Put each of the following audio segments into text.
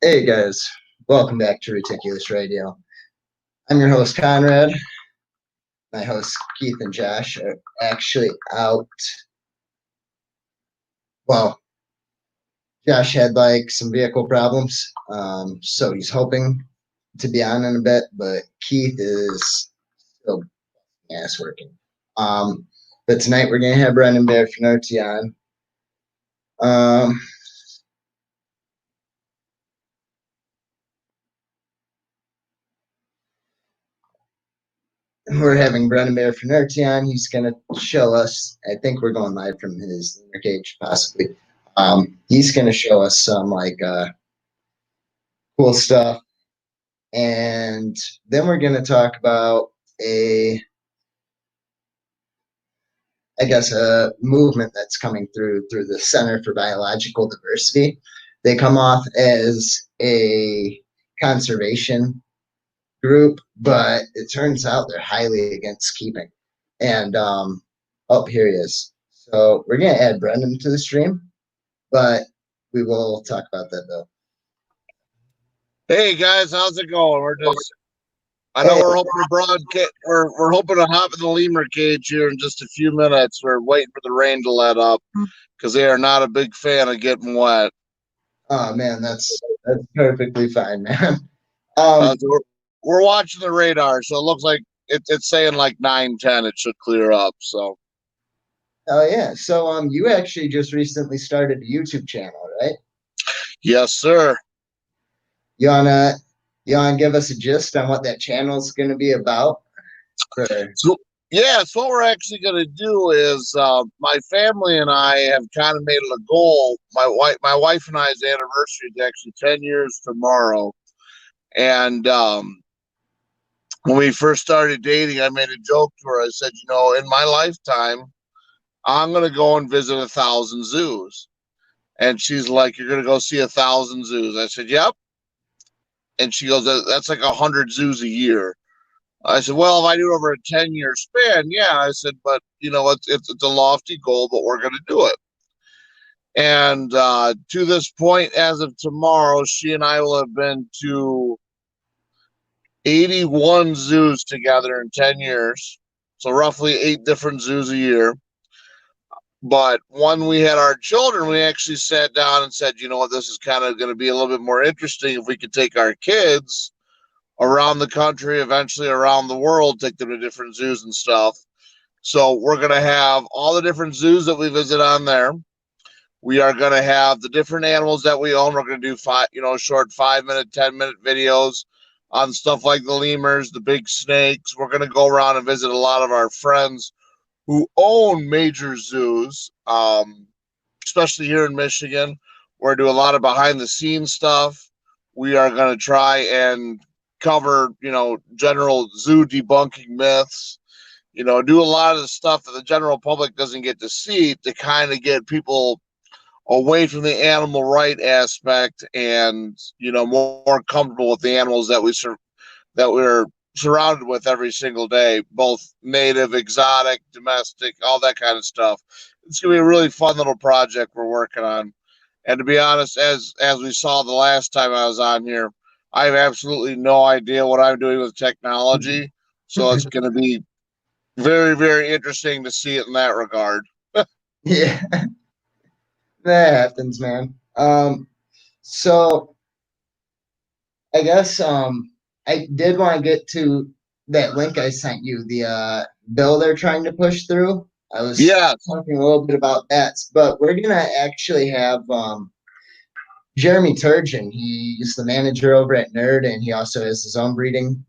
Hey guys, welcome back to Ridiculous Radio. I'm your host Conrad. My hosts Keith and Josh are actually out. Well, Josh had some vehicle problems, so he's hoping to be on in a bit, but Keith is still ass working. But tonight we're gonna have Brendan Bear Finerty on. We're having Brendan Bear Finerty on. He's going to show us, I think we're going live from his lemur cage, possibly. He's going to show us some cool stuff. And then we're going to talk about a movement that's coming through the Center for Biological Diversity. They come off as a conservation group, but it turns out they're highly against keeping. And here he is. So we're gonna add Brendan to the stream, but we will talk about that though. Hey guys, how's it going? I know we're hoping to broadcast. We're hoping to hop in the lemur cage here in just a few minutes. We're waiting for the rain to let up because they are not a big fan of getting wet. Oh man, that's perfectly fine, man. So we're watching the radar, so it looks like it's saying like 9:10. It should clear up. So. Oh yeah. So you actually just recently started a YouTube channel, right? Yes, sir. You wanna give us a gist on what that channel is going to be about? So what we're actually going to do is my family and I have kind of made it a goal. My wife and I's anniversary is actually 10 years tomorrow. And when we first started dating, I made a joke to her. I said, in my lifetime, I'm going to go and visit 1,000 zoos. And she's like, you're going to go see 1,000 zoos? I said, yep. And she goes, that's like 100 zoos a year. I said, well, if I do it over a 10-year span, yeah. I said, but it's a lofty goal, but we're going to do it. And to this point, as of tomorrow, she and I will have been to 81 zoos together in 10 years. So roughly 8 different zoos a year. But when we had our children, we actually sat down and said, this is kind of going to be a little bit more interesting if we could take our kids around the country, eventually around the world, take them to different zoos and stuff. So we're going to have all the different zoos that we visit on there. We are going to have the different animals that we own. We're going to do short 5-minute, 10-minute videos on stuff like the lemurs, the big snakes. We're going to go around and visit a lot of our friends who own major zoos, especially here in Michigan. We're going to do a lot of behind the scenes stuff. We are going to try and cover, general zoo debunking myths, do a lot of the stuff that the general public doesn't get to see to kind of get people away from the animal right aspect and, more comfortable with the animals that we're surrounded with every single day, both native, exotic, domestic, all that kind of stuff. It's going to be a really fun little project we're working on. And to be honest, as we saw the last time I was on here, I have absolutely no idea what I'm doing with technology. So it's going to be very, very interesting to see it in that regard. Yeah, that happens, man. So I guess I did want to get to that link I sent you, the bill they're trying to push through. I was talking a little bit about that, but we're gonna actually have Jeremy Turgeon. He's the manager over at Nerd, and he also has his own breeding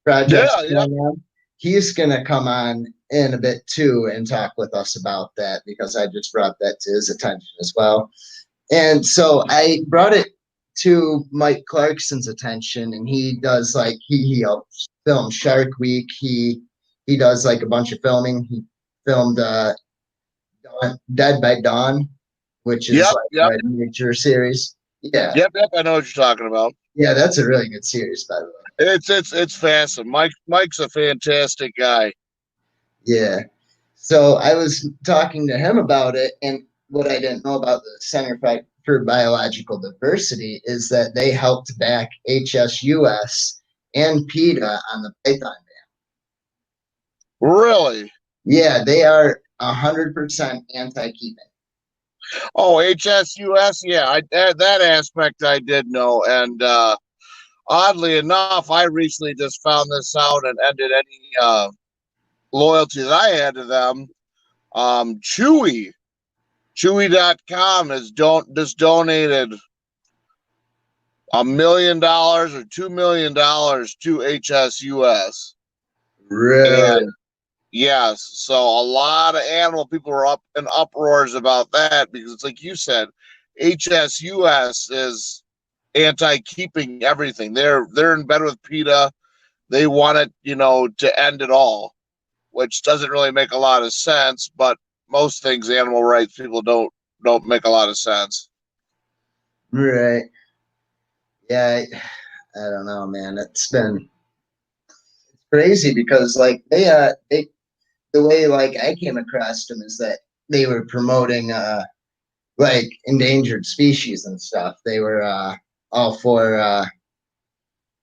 project going on. He's gonna come on in a bit too and talk with us about that because I just brought that to his attention as well. And so I brought it to Mike Clarkson's attention, and he does he helps film Shark Week. He does a bunch of filming. He filmed Dead by Dawn, which is a nature series. Yeah. Yep. I know what you're talking about. Yeah, that's a really good series, by the way. It's fascinating. Mike's a fantastic guy. Yeah. So I was talking to him about it, and what I didn't know about the Center for biological diversity is that they helped back HSUS and PETA on the python. Really? Yeah, they are 100% anti-keeping. Oh, HSUS. Yeah, that aspect I did know, and oddly enough, I recently just found this out and ended any loyalty that I had to them. Chewy.com has just donated $1 million or $2 million to HSUS. Really? And yes, so a lot of animal people were up in uproars about that because it's like you said, HSUS is anti-keeping everything. They're in bed with PETA. They want it, to end it all, which doesn't really make a lot of sense. But most things, animal rights people don't make a lot of sense. Right. Yeah, I don't know, man. It's been crazy because like they the way like I came across them is that they were promoting like endangered species and stuff. They were all for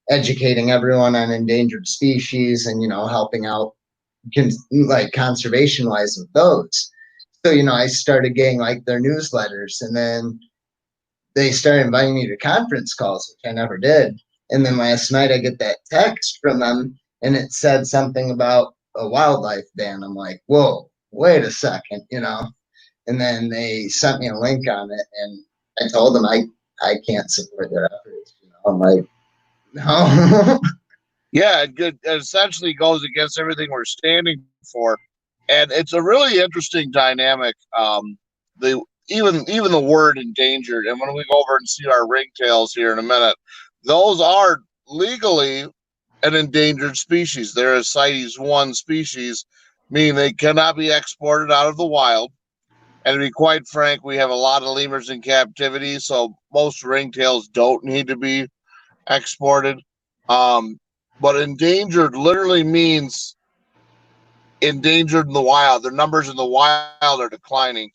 educating everyone on endangered species and helping out like conservation wise with those. So I started getting like their newsletters, and then they started inviting me to conference calls, which I never did. And then last night I get that text from them, and it said something about a wildlife ban. I'm like, whoa, wait a second. And then they sent me a link on it, and I told them I can't support their efforts. I'm like, no. Yeah, it essentially goes against everything we're standing for, and it's a really interesting dynamic. The even the word endangered, and when we go over and see our ringtails here in a minute, those are legally an endangered species. They're a CITES 1 species, meaning they cannot be exported out of the wild. And to be quite frank, we have a lot of lemurs in captivity, so most ringtails don't need to be exported. Um, but endangered literally means endangered in the wild. Their numbers in the wild are declining.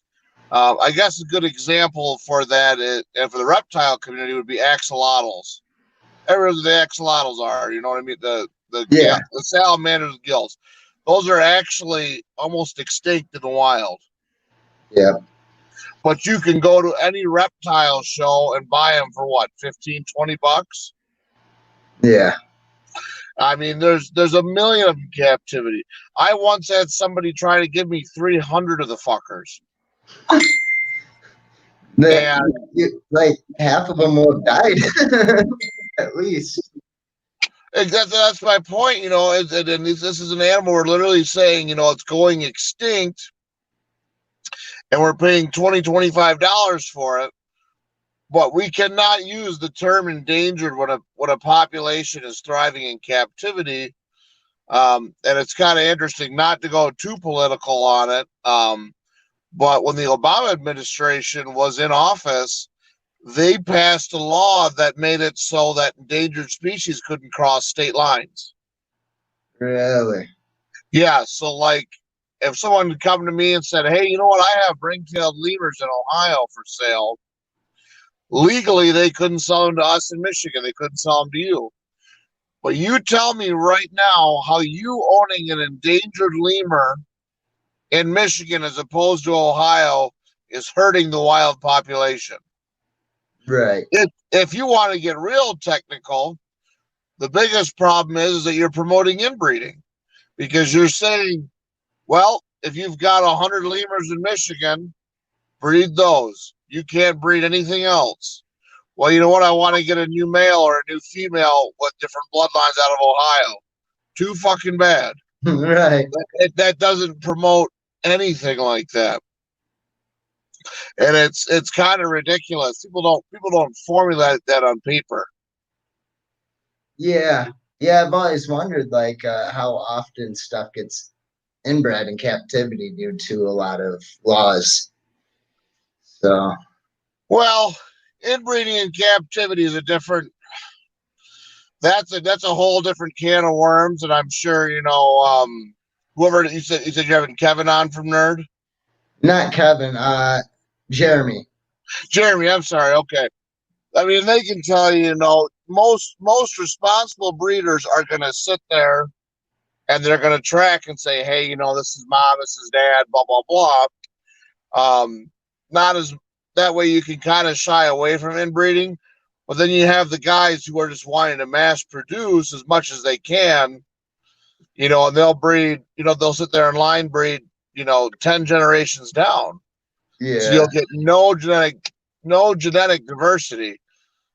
I guess a good example for that and for the reptile community would be axolotls. Everyone, the axolotls are, you know what I mean? Yeah, The salamanders with gills. Those are actually almost extinct in the wild. yeah, But you can go to any reptile show and buy them for what, 15, $20? yeah. I mean, there's a million of them in captivity. I once had somebody try to give me 300 of the fuckers. The, And like half of them will have died, at least. that's my point, and this is an animal we're literally saying, it's going extinct, and we're paying $25 for it. But we cannot use the term endangered when a population is thriving in captivity. And it's kind of interesting not to go too political on it. But when the Obama administration was in office, they passed a law that made it so that endangered species couldn't cross state lines. Really? Yeah, so like if someone had come to me and said, "Hey, you know what? I have ring-tailed lemurs in Ohio for sale." Legally, they couldn't sell them to us in Michigan. They couldn't sell them to you. But you tell me right now how you owning an endangered lemur in Michigan as opposed to Ohio is hurting the wild population. Right. If you want to get real technical, the biggest problem is that you're promoting inbreeding because you're saying, well, if you've got 100 lemurs in Michigan, breed those. You can't breed anything else. Well, you know what? I want to get a new male or a new female with different bloodlines out of Ohio. Too fucking bad. Right. That doesn't promote anything like that. And it's kind of ridiculous. People don't formulate that on paper. Yeah. Yeah, I've always wondered like how often stuff gets inbred in captivity due to a lot of laws. So Well, inbreeding in captivity is a different. That's a whole different can of worms, and I'm sure whoever you said you're having Kevin on from Nerd. not Kevin, Jeremy. Jeremy, I'm sorry. Okay. I mean, they can tell you, most responsible breeders are going to sit there and they're going to track and say, hey, this is mom, this is dad, blah blah blah. Not as that way you can kind of shy away from inbreeding, but then you have the guys who are just wanting to mass produce as much as they can, and they'll breed, they'll sit there and line breed, 10 generations down. So Yeah, you'll get no genetic diversity.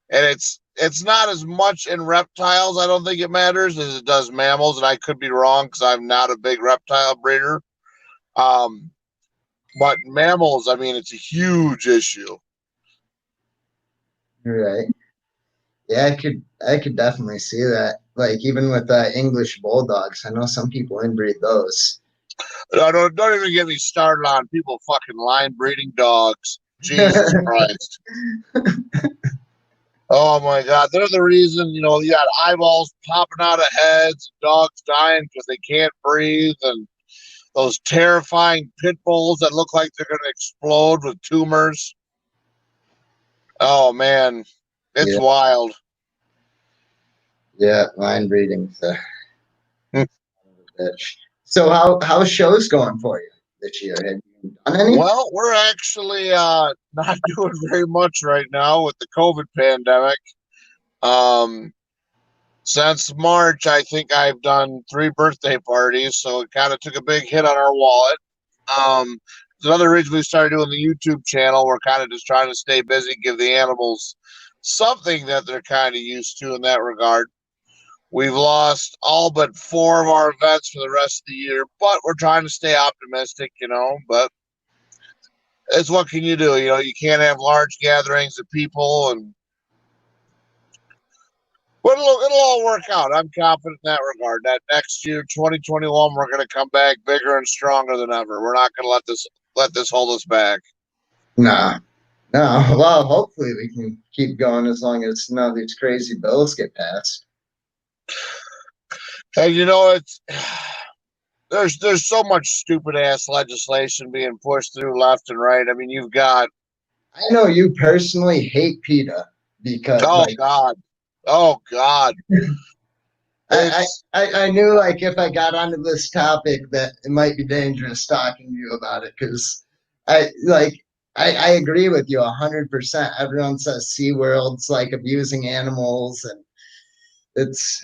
And it's not as much in reptiles. I don't think it matters as it does mammals, and I could be wrong because I'm not a big reptile breeder. Um, but mammals, I mean, it's a huge issue. right. Yeah, I could definitely see that. Like even with English bulldogs, I know some people inbreed those. Don't even get me started on people fucking line breeding dogs. Jesus Christ. Oh my God. They're the reason, you got eyeballs popping out of heads, and dogs dying because they can't breathe, and those terrifying pit bulls that look like they're going to explode with tumors. Oh man, it's Yeah, wild. yeah, line breeding's a bitch. So how's shows going for you this year? Have you done any? Well, we're actually not doing very much right now with the COVID pandemic. Um, since March, I think I've done 3 birthday parties, so it kind of took a big hit on our wallet. It's another reason we started doing the YouTube channel. We're kind of just trying to stay busy, give the animals something that they're kind of used to in that regard. We've lost all but 4 of our events for the rest of the year, but we're trying to stay optimistic, But it's what can you do? You can't have large gatherings of people, but it'll all work out. I'm confident in that regard. That next year, 2021, we're going to come back bigger and stronger than ever. We're not going to let this hold us back. No, no. Well, hopefully we can keep going as long as none of these crazy bills get passed. And it's there's so much stupid ass legislation being pushed through left and right. I mean, you've got I know you personally hate PETA because oh like God, oh God, I, it's I knew like if I got onto this topic that it might be dangerous talking to you about it because I like I agree with you 100%. Everyone says SeaWorld's like abusing animals and it's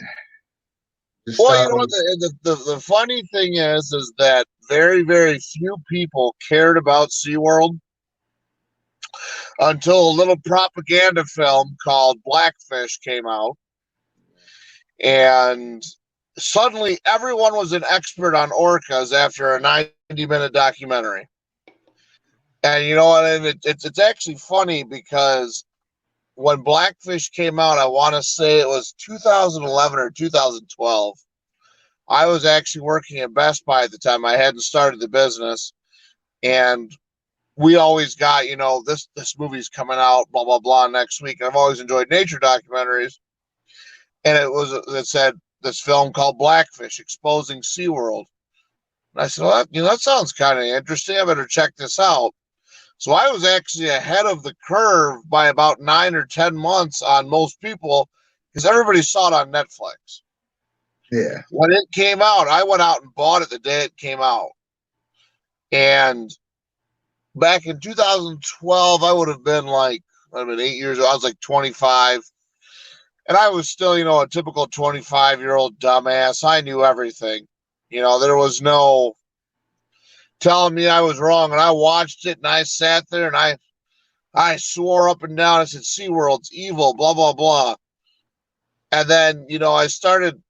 just well, you know what always the funny thing is that very very few people cared about SeaWorld until a little propaganda film called Blackfish came out, and suddenly everyone was an expert on orcas after a 90-minute documentary. And you know what? And it's actually funny because when Blackfish came out, I want to say it was 2011 or 2012. I was actually working at Best Buy at the time. I hadn't started the business, and we always got, this movie's coming out, blah blah blah, next week. And I've always enjoyed nature documentaries, and it said this film called Blackfish exposing SeaWorld. And I said, well, that sounds kind of interesting. I better check this out. So I was actually ahead of the curve by about 9 or 10 months on most people because everybody saw it on Netflix. yeah. When it came out, I went out and bought it the day it came out. And back in 2012, I would have been like, I've been 8 years old. I was like 25. And I was still, a typical 25-year-old dumbass. I knew everything. There was no telling me I was wrong. And I watched it and I sat there and I swore up and down. I said, SeaWorld's evil, blah, blah, blah. And then, I started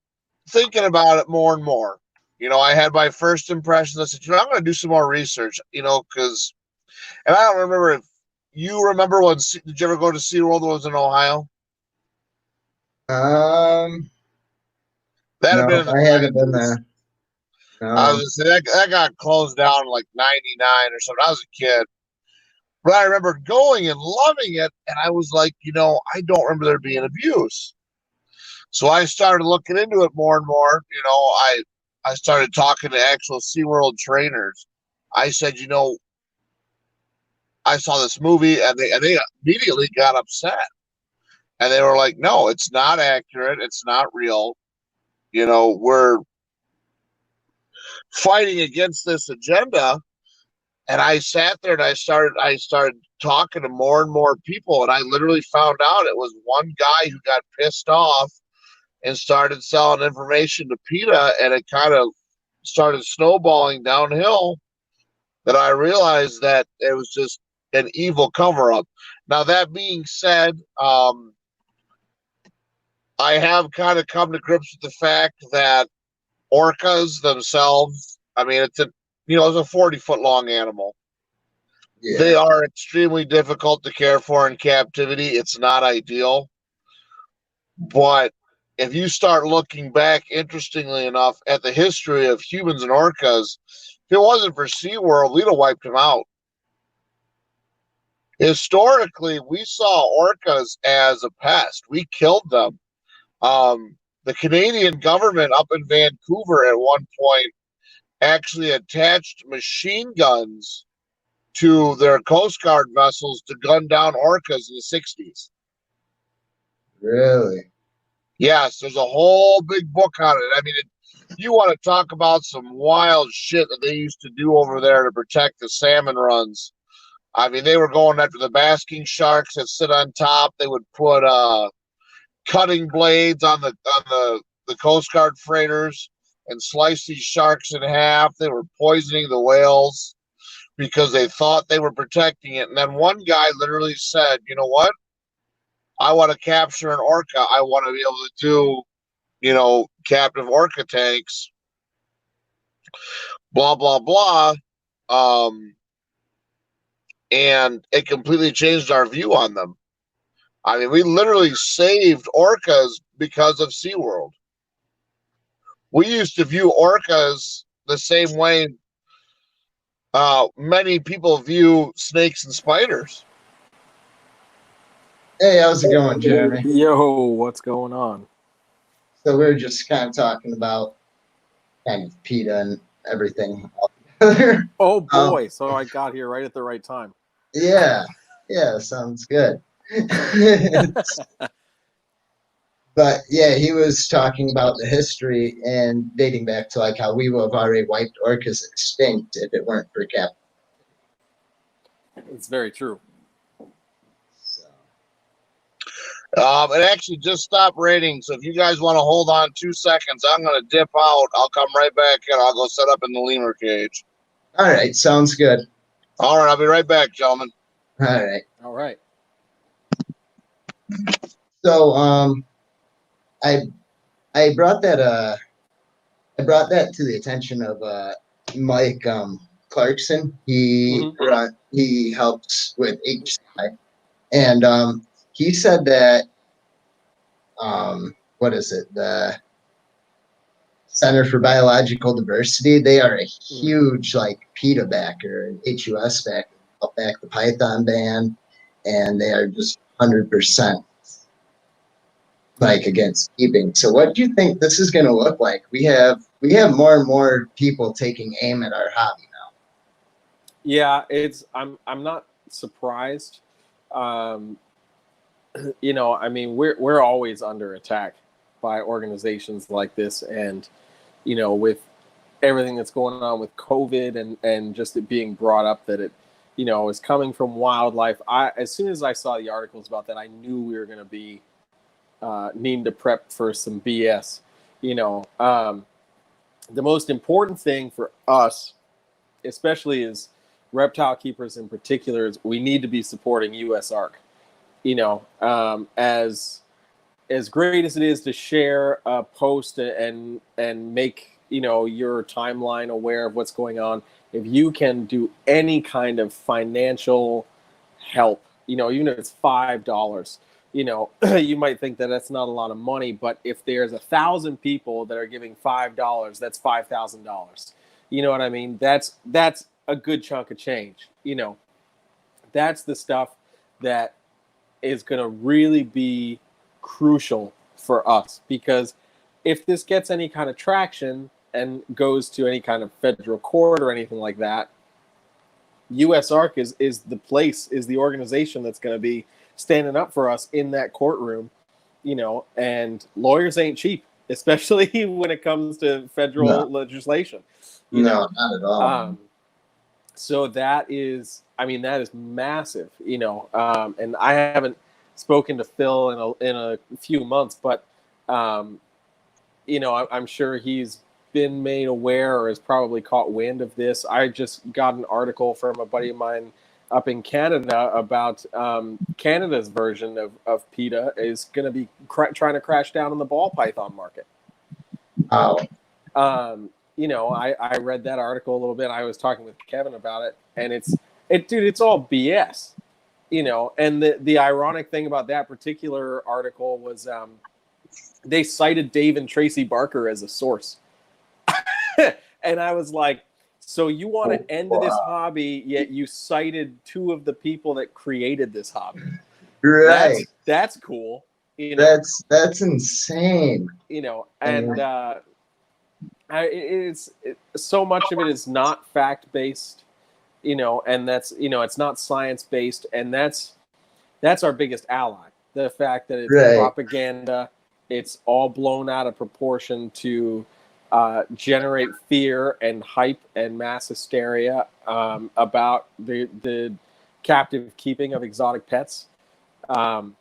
thinking about it more and more. I had my first impressions. I said, I'm going to do some more research, because, and I don't remember if you remember did you ever go to SeaWorld that was in Ohio? Um, That'd have no, been in the I haven't been 90s. there. I No. was just that got closed down in like 99 or something. I was a kid. But I remember going and loving it. And I was like, I don't remember there being abuse. So I started looking into it more and more. I started talking to actual SeaWorld trainers. I said, I saw this movie, and they immediately got upset, and they were like, "No, it's not accurate. It's not real. We're fighting against this agenda." And I sat there and I started talking to more and more people, and I literally found out it was one guy who got pissed off and started selling information to PETA, and it kind of started snowballing downhill, that I realized that it was just an evil cover up. Now, that being said, I have kind of come to grips with the fact that orcas themselves, I mean, it's a 40-foot long animal. Yeah. They are extremely difficult to care for in captivity. It's not ideal. But if you start looking back, interestingly enough, at the history of humans and orcas, if it wasn't for Seaworld, we'd have wiped them out. Historically, we saw orcas as a pest. We killed them. The Canadian government up in Vancouver at one point actually attached machine guns to their Coast Guard vessels to gun down orcas in the 60s. Really? Yes, there's a whole big book on it. I mean, you want to talk about some wild shit that they used to do over there to protect the salmon runs. I mean, they were going after the basking sharks that sit on top. They would put cutting blades on the Coast Guard freighters and slice these sharks in half. They were poisoning the whales because they thought they were protecting it. And then one guy literally said, "You know what? I want to capture an orca. I want to be able to do, captive orca tanks, blah, blah, blah." And it completely changed our view on them. I mean, we literally saved orcas because of Seaworld. We used to view orcas the same way many people view snakes and spiders. Hey, how's it going, Jeremy? Yo, what's going on? So we're just kind of talking about kind of PETA and everything. Oh boy, so I got here right at the right time. Yeah, sounds good. But yeah, he was talking about the history and dating back to like how we would have already wiped orcas extinct if it weren't for cap. It's very true. So. It actually just stopped raining, so if you guys want to hold on 2 seconds, I'm going to dip out. I'll come right back and I'll go set up in the lemur cage. All right, sounds good. All right, I'll be right back, gentlemen. All right. So I brought that to the attention of Mike Clarkson. He helps with HCI, and he said that what is it, the Center for Biological Diversity, they are a huge like PETA backer and HUS backer, help back the python ban, and they are just 100% like against keeping. So what do you think this is going to look like? We have more and more people taking aim at our hobby now. Yeah, I'm not surprised. I mean, we're always under attack by organizations like this, and with everything that's going on with COVID and just it being brought up that it is coming from wildlife. As soon as I saw the articles about that, I knew we were going to be needing to prep for some BS. The most important thing for us, especially as reptile keepers in particular, is we need to be supporting USARK. As great as it is to share a post and make your timeline aware of what's going on, if you can do any kind of financial help, even if it's $5, you might think that that's not a lot of money, but if there's 1,000 people that are giving $5, that's $5,000. You know what I mean? That's a good chunk of change. That's the stuff that is going to really be crucial for us, because if this gets any kind of traction and goes to any kind of federal court or anything like that, USARC is the place, is the organization that's going to be standing up for us in that courtroom, and lawyers ain't cheap, especially when it comes to federal legislation. Not at all. So that is massive, and I haven't spoken to Phil in a few months, but I'm sure he's been made aware or has probably caught wind of this. I just got an article from a buddy of mine up in Canada about Canada's version of PETA is going to be trying to crash down on the ball python market. Oh. I read that article a little bit. I was talking with Kevin about it, and it's all BS, and the ironic thing about that particular article was they cited Dave and Tracy Barker as a source. And I was like, so you want to end this hobby, yet you cited two of the people that created this hobby. Right. That's cool. That's insane. And it's so much of it is not fact-based, and that's, it's not science-based, and that's our biggest ally. The fact that it's propaganda, it's all blown out of proportion to generate fear and hype and mass hysteria about the captive keeping of exotic pets. And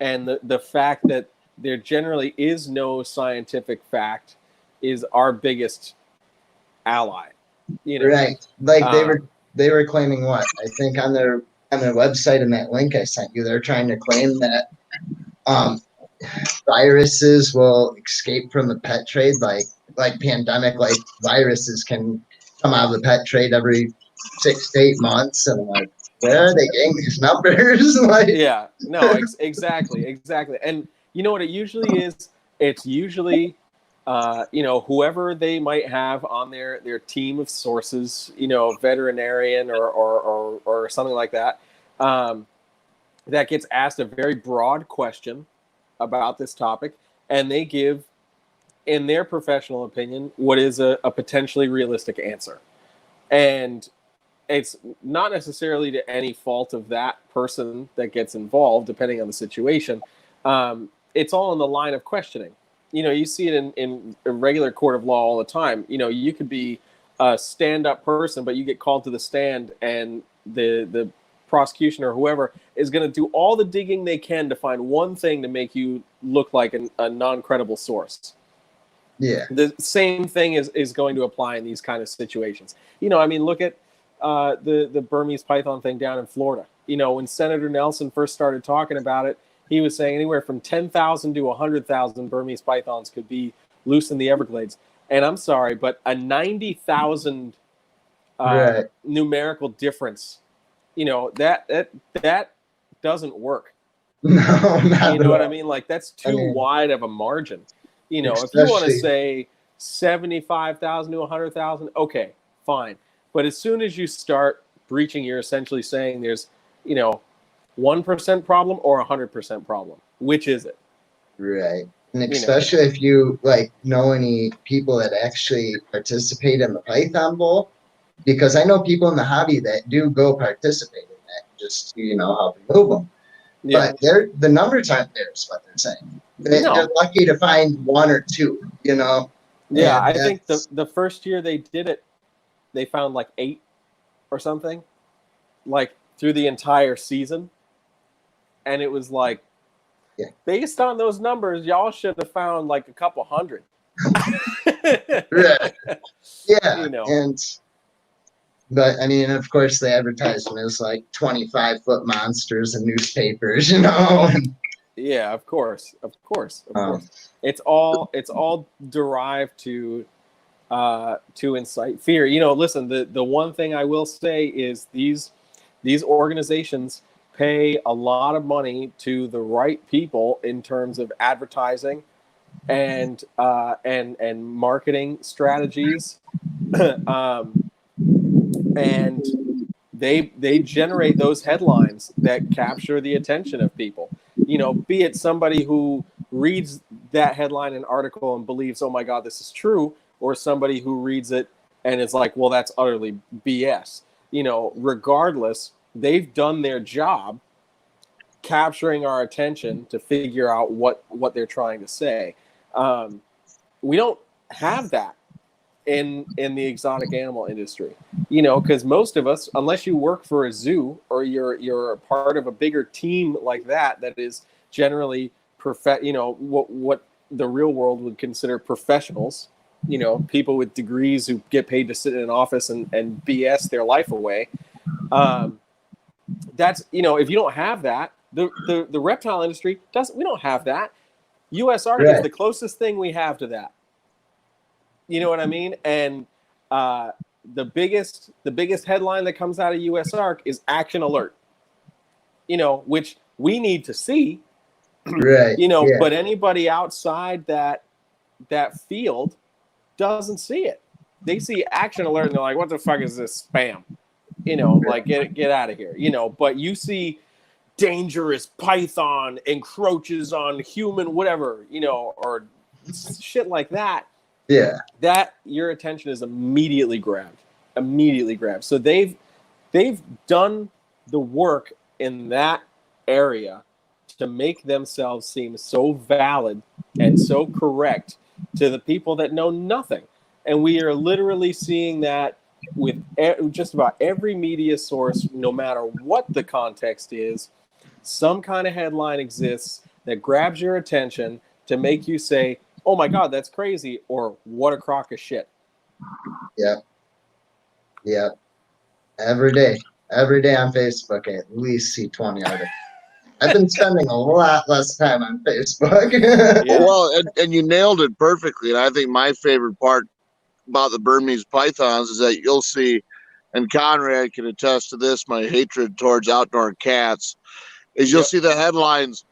the fact that there generally is no scientific fact is our biggest ally. Right. Like they were claiming what? I think on their website in that link I sent you, they're trying to claim that viruses will escape from the pet trade, like pandemic, like viruses can come out of the pet trade every 6 to 8 months, and like, where are they getting these numbers? Exactly. And you know what it usually is? It's usually whoever they might have on their team of sources, veterinarian or something like that, that gets asked a very broad question about this topic, and they give, in their professional opinion, what is a potentially realistic answer. And it's not necessarily to any fault of that person that gets involved, depending on the situation. It's all in the line of questioning. You see it in a regular court of law all the time. You could be a stand-up person, but you get called to the stand, and the prosecution or whoever is going to do all the digging they can to find one thing to make you look like a non-credible source. Yeah. The same thing is going to apply in these kind of situations. Look at the Burmese python thing down in Florida. When Senator Nelson first started talking about it, he was saying anywhere from 10,000 to 100,000 Burmese pythons could be loose in the Everglades. And I'm sorry, but a 90,000 numerical difference, that doesn't work. No, not you know what I mean? Like, that's too wide of a margin. If you want to say 75,000 to 100,000, okay, fine. But as soon as you start breaching, you're essentially saying there's, 1% problem or 100% problem. Which is it? Right. And especially if you know any people that actually participate in the Python Bowl, because I know people in the hobby that do go participate in that, just help move them. Yeah. But the numbers aren't there, is what they're saying. They're lucky to find one or two, Yeah, I think the first year they did it, they found 8 or something, through the entire season. And it was based on those numbers, y'all should have found a couple hundred. Right. Yeah. But of course, the advertisement is 25-foot monsters in newspapers, Yeah, of course. It's all derived to incite fear. Listen, the one thing I will say is these organizations pay a lot of money to the right people in terms of advertising and marketing strategies. And they generate those headlines that capture the attention of people. Be it somebody who reads that headline and article and believes, oh my God, this is true, or somebody who reads it and is like, well, that's utterly BS. regardless, they've done their job capturing our attention to figure out what they're trying to say. We don't have that in the exotic animal industry, because most of us, unless you work for a zoo or you're a part of a bigger team like that is generally what the real world would consider professionals, people with degrees who get paid to sit in an office and BS their life away. That's, if you don't have that, the reptile industry doesn't. We don't have that. U.S. Ark is the closest thing we have to that. You know what I mean? And the biggest headline that comes out of U.S. Ark is action alert. Which we need to see. Right. But anybody outside that field doesn't see it. They see action alert and they're like, "What the fuck is this spam?" Like get out of here. But you see dangerous python encroaches on human whatever, or shit like that. Yeah. That your attention is immediately grabbed. So they've done the work in that area to make themselves seem so valid and so correct to the people that know nothing. And we are literally seeing that with just about every media source, no matter what the context is. Some kind of headline exists that grabs your attention to make you say, "Oh my God, that's crazy," or "What a crock of shit." Yeah. Every day on Facebook, I at least see 20 articles. I've been spending a lot less time on Facebook. Yeah. Well, and you nailed it perfectly. And I think my favorite part about the Burmese pythons is that you'll see, and Conrad can attest to this, my hatred towards outdoor cats, is you'll see the headlines,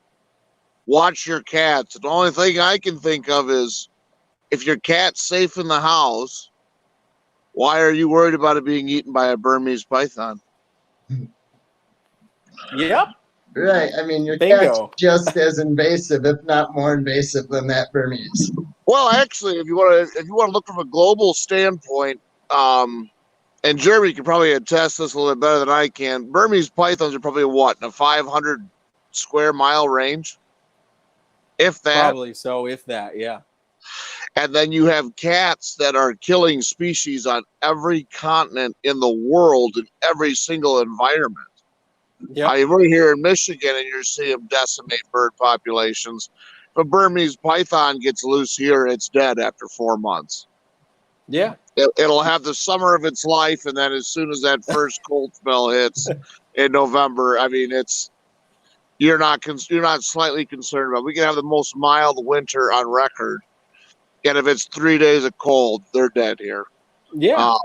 "Watch your cats." The only thing I can think of is, if your cat's safe in the house, why are you worried about it being eaten by a Burmese python? Yep. Right. I mean, your Bingo. cat's just as invasive, if not more invasive, than that Burmese. Well, actually, if you want to look from a global standpoint, and Jeremy can probably attest this a little bit better than I can. Burmese pythons are probably what, in a 500 square mile range, if that. Probably so, if that. Yeah. And then you have cats that are killing species on every continent in the world in every single environment. Yeah. We're here in Michigan, and you're seeing them decimate bird populations. If a Burmese python gets loose here, it's dead after 4 months. Yeah. It'll have the summer of its life, and then as soon as that first cold spell hits in November, I mean, you're not slightly concerned about. We can have the most mild winter on record, and if it's 3 days of cold, they're dead here. Yeah.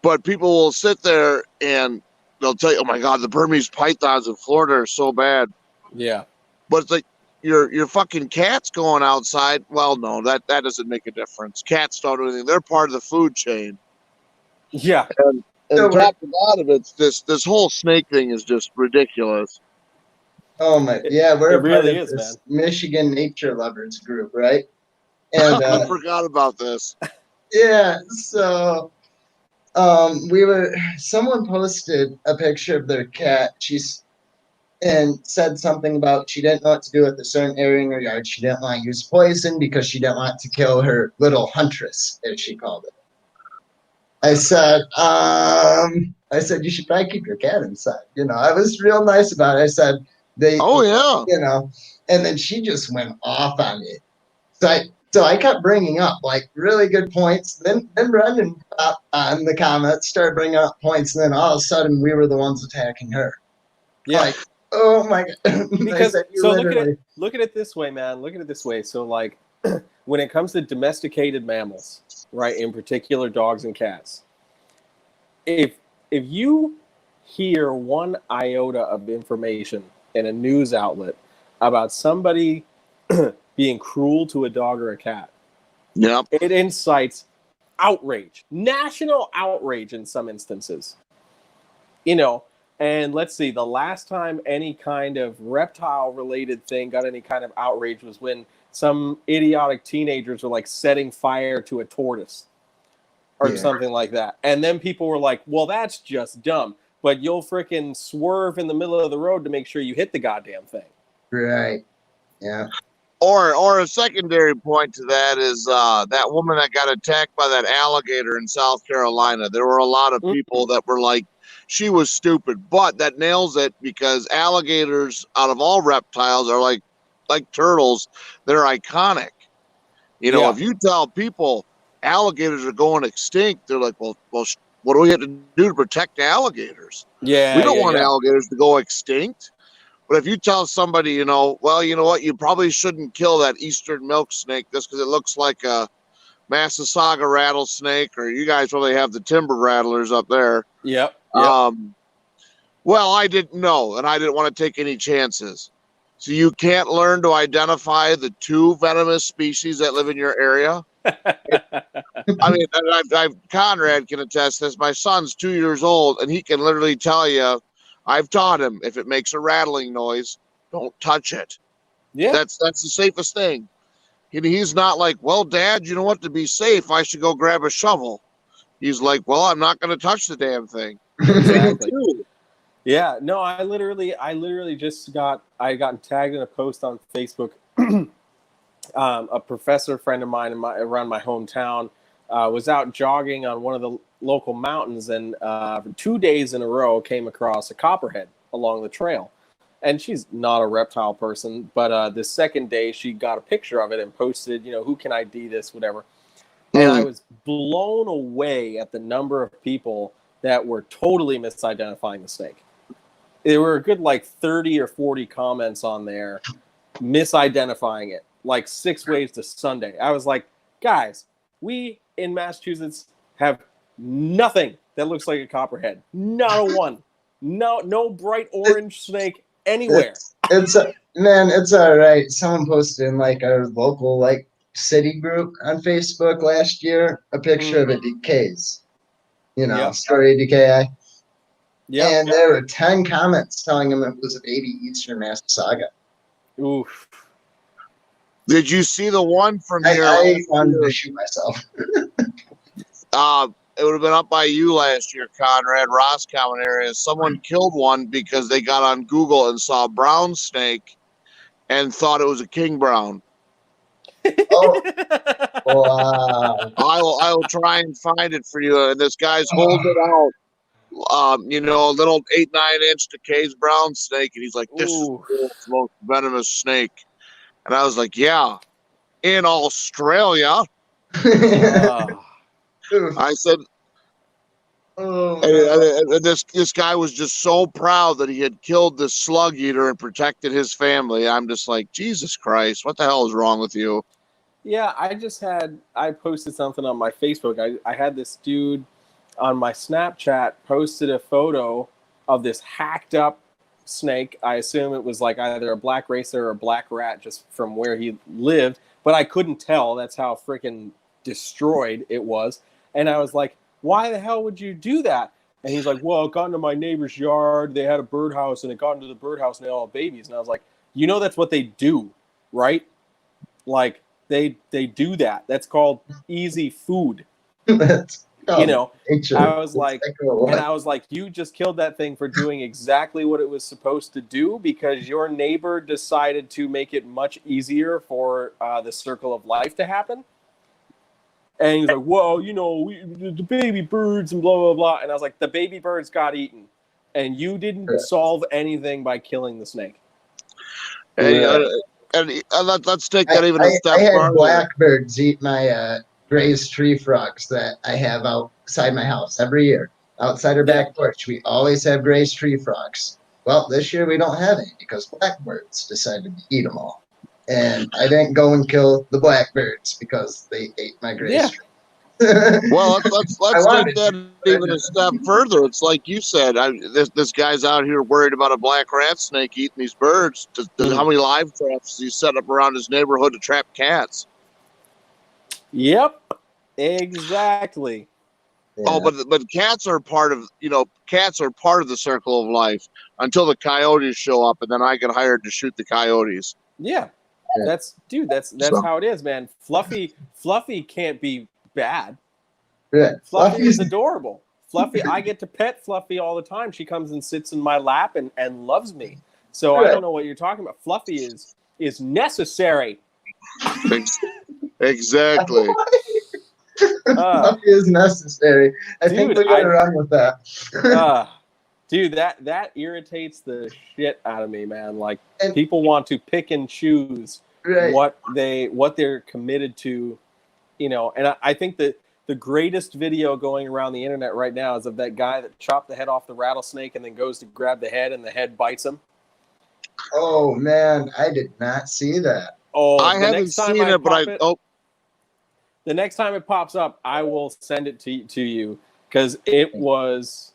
But people will sit there and they'll tell you, "Oh my God, the Burmese pythons in Florida are so bad." Yeah. But it's like, your fucking cat's going outside. Well, no, that doesn't make a difference. Cats don't do anything. They're part of the food chain. Yeah. And top to bottom, it's this whole snake thing is just ridiculous. Oh my, yeah, we're It a really part of is, this man. Michigan Nature Lovers group, right? And I forgot about this. yeah, so someone posted a picture of their cat. And said something about she didn't know what to do with a certain area in her yard. She didn't want to use poison because she didn't want to kill her little huntress, as she called it. I said, you should probably keep your cat inside. I was real nice about it. I said, Oh yeah. And then she just went off on me. So I kept bringing up like really good points. Then Brendan popped on the comments, started bringing up points, and then all of a sudden we were the ones attacking her. Yeah. Like, oh my God. Because so look at it this way, man. Look at it this way. So like when it comes to domesticated mammals, right, in particular dogs and cats, if you hear one iota of information in a news outlet about somebody being cruel to a dog or a cat, yep, it incites outrage, national outrage in some instances. And let's see, the last time any kind of reptile-related thing got any kind of outrage was when some idiotic teenagers were like setting fire to a tortoise. or something like that. And then people were like, well, that's just dumb. But you'll freaking swerve in the middle of the road to make sure you hit the goddamn thing. Right. Yeah. Or a secondary point to that is that woman that got attacked by that alligator in South Carolina. There were a lot of people that were like, she was stupid, but that nails it because alligators, out of all reptiles, are like turtles. They're iconic. You know, if you tell people alligators are going extinct, they're like, well, what do we have to do to protect alligators? Yeah, we don't want alligators to go extinct. But if you tell somebody, you know, well, you know what, you probably shouldn't kill that eastern milk snake just because it looks like a Massasauga rattlesnake, or you guys really have the timber rattlers up there. Yep. Well, I didn't know, and I didn't want to take any chances. So you can't learn to identify the two venomous species that live in your area. I mean, Conrad can attest this. My son's 2 years old, and he can literally tell you, I've taught him, if it makes a rattling noise, don't touch it. Yeah. That's the safest thing. He's not like, well, Dad, you know what? To be safe, I should go grab a shovel. He's like, well, I'm not going to touch the damn thing. Exactly. Yeah. No, I literally just got tagged in a post on Facebook. A professor friend of mine around my hometown was out jogging on one of the local mountains, and for 2 days in a row came across a copperhead along the trail. And she's not a reptile person, but the second day she got a picture of it and posted, you know, who can ID this, whatever. And I was blown away at the number of people that were totally misidentifying the snake. There were a good like 30 or 40 comments on there misidentifying it, like 6 ways to Sunday. I was like, guys, we in Massachusetts have nothing that looks like a copperhead. Not a one. No bright orange snake anywhere. It's all right. Someone posted in like our local like city group on Facebook last year a picture of a decays. You know, story decay. Yeah. And there were 10 comments telling him it was a baby eastern Massasauga. Oof. Did you see the one from here? I wanted to shoot myself. It would have been up by you last year, Conrad, Roscommon area. Someone killed one because they got on Google and saw a brown snake and thought it was a king brown. Oh, wow. I will try and find it for you. And this guy's holding it out. You know, a little 8-9 inch decays brown snake, and he's like, "This is the world's most venomous snake." And I was like, "Yeah, in Australia." I said, and this guy was just so proud that he had killed this slug eater and protected his family. I'm just like, Jesus Christ, what the hell is wrong with you? Yeah, I posted something on my Facebook. I had this dude on my Snapchat posted a photo of this hacked up snake. I assume it was like either a black racer or a black rat just from where he lived, but I couldn't tell. That's how freaking destroyed it was. And I was like, why the hell would you do that? And he's like, well, it got into my neighbor's yard. They had a birdhouse, and it got into the birdhouse, and they all had babies. And I was like, you know, that's what they do, right? Like, they do that. That's called easy food. You know, I was like, you just killed that thing for doing exactly what it was supposed to do because your neighbor decided to make it much easier for the circle of life to happen. And he's like, well, you know, the baby birds and blah, blah, blah. And I was like, the baby birds got eaten. And you didn't solve anything by killing the snake. And let's take that even a step farther. I had farther. blackbirds eat my grazed tree frogs that I have outside my house every year. Outside our back porch, we always have grazed tree frogs. Well, this year we don't have any because blackbirds decided to eat them all. And I didn't go and kill the blackbirds because they ate my grazed tree. Well, let's take that even a step further. It's like you said, this guy's out here worried about a black rat snake eating these birds. How many live traps does he set up around his neighborhood to trap cats? Yep, exactly. Yeah. Oh, but cats are part of the circle of life until the coyotes show up, and then I get hired to shoot the coyotes. Yeah, that's how it is, man. Fluffy can't be bad. Yeah. Fluffy is adorable. Fluffy, I get to pet Fluffy all the time. She comes and sits in my lap and loves me. So I don't know what you're talking about. Fluffy is necessary. Exactly. Fluffy is necessary. I think we gotta run with that. Dude, that irritates the shit out of me, man. Like, people want to pick and choose what they're committed to, you know. And I think that the greatest video going around the internet right now is of that guy that chopped the head off the rattlesnake and then goes to grab the head and the head bites him. Oh man, I did not see that. Oh, I haven't seen it, but the next time it pops up, I will send it to you because it was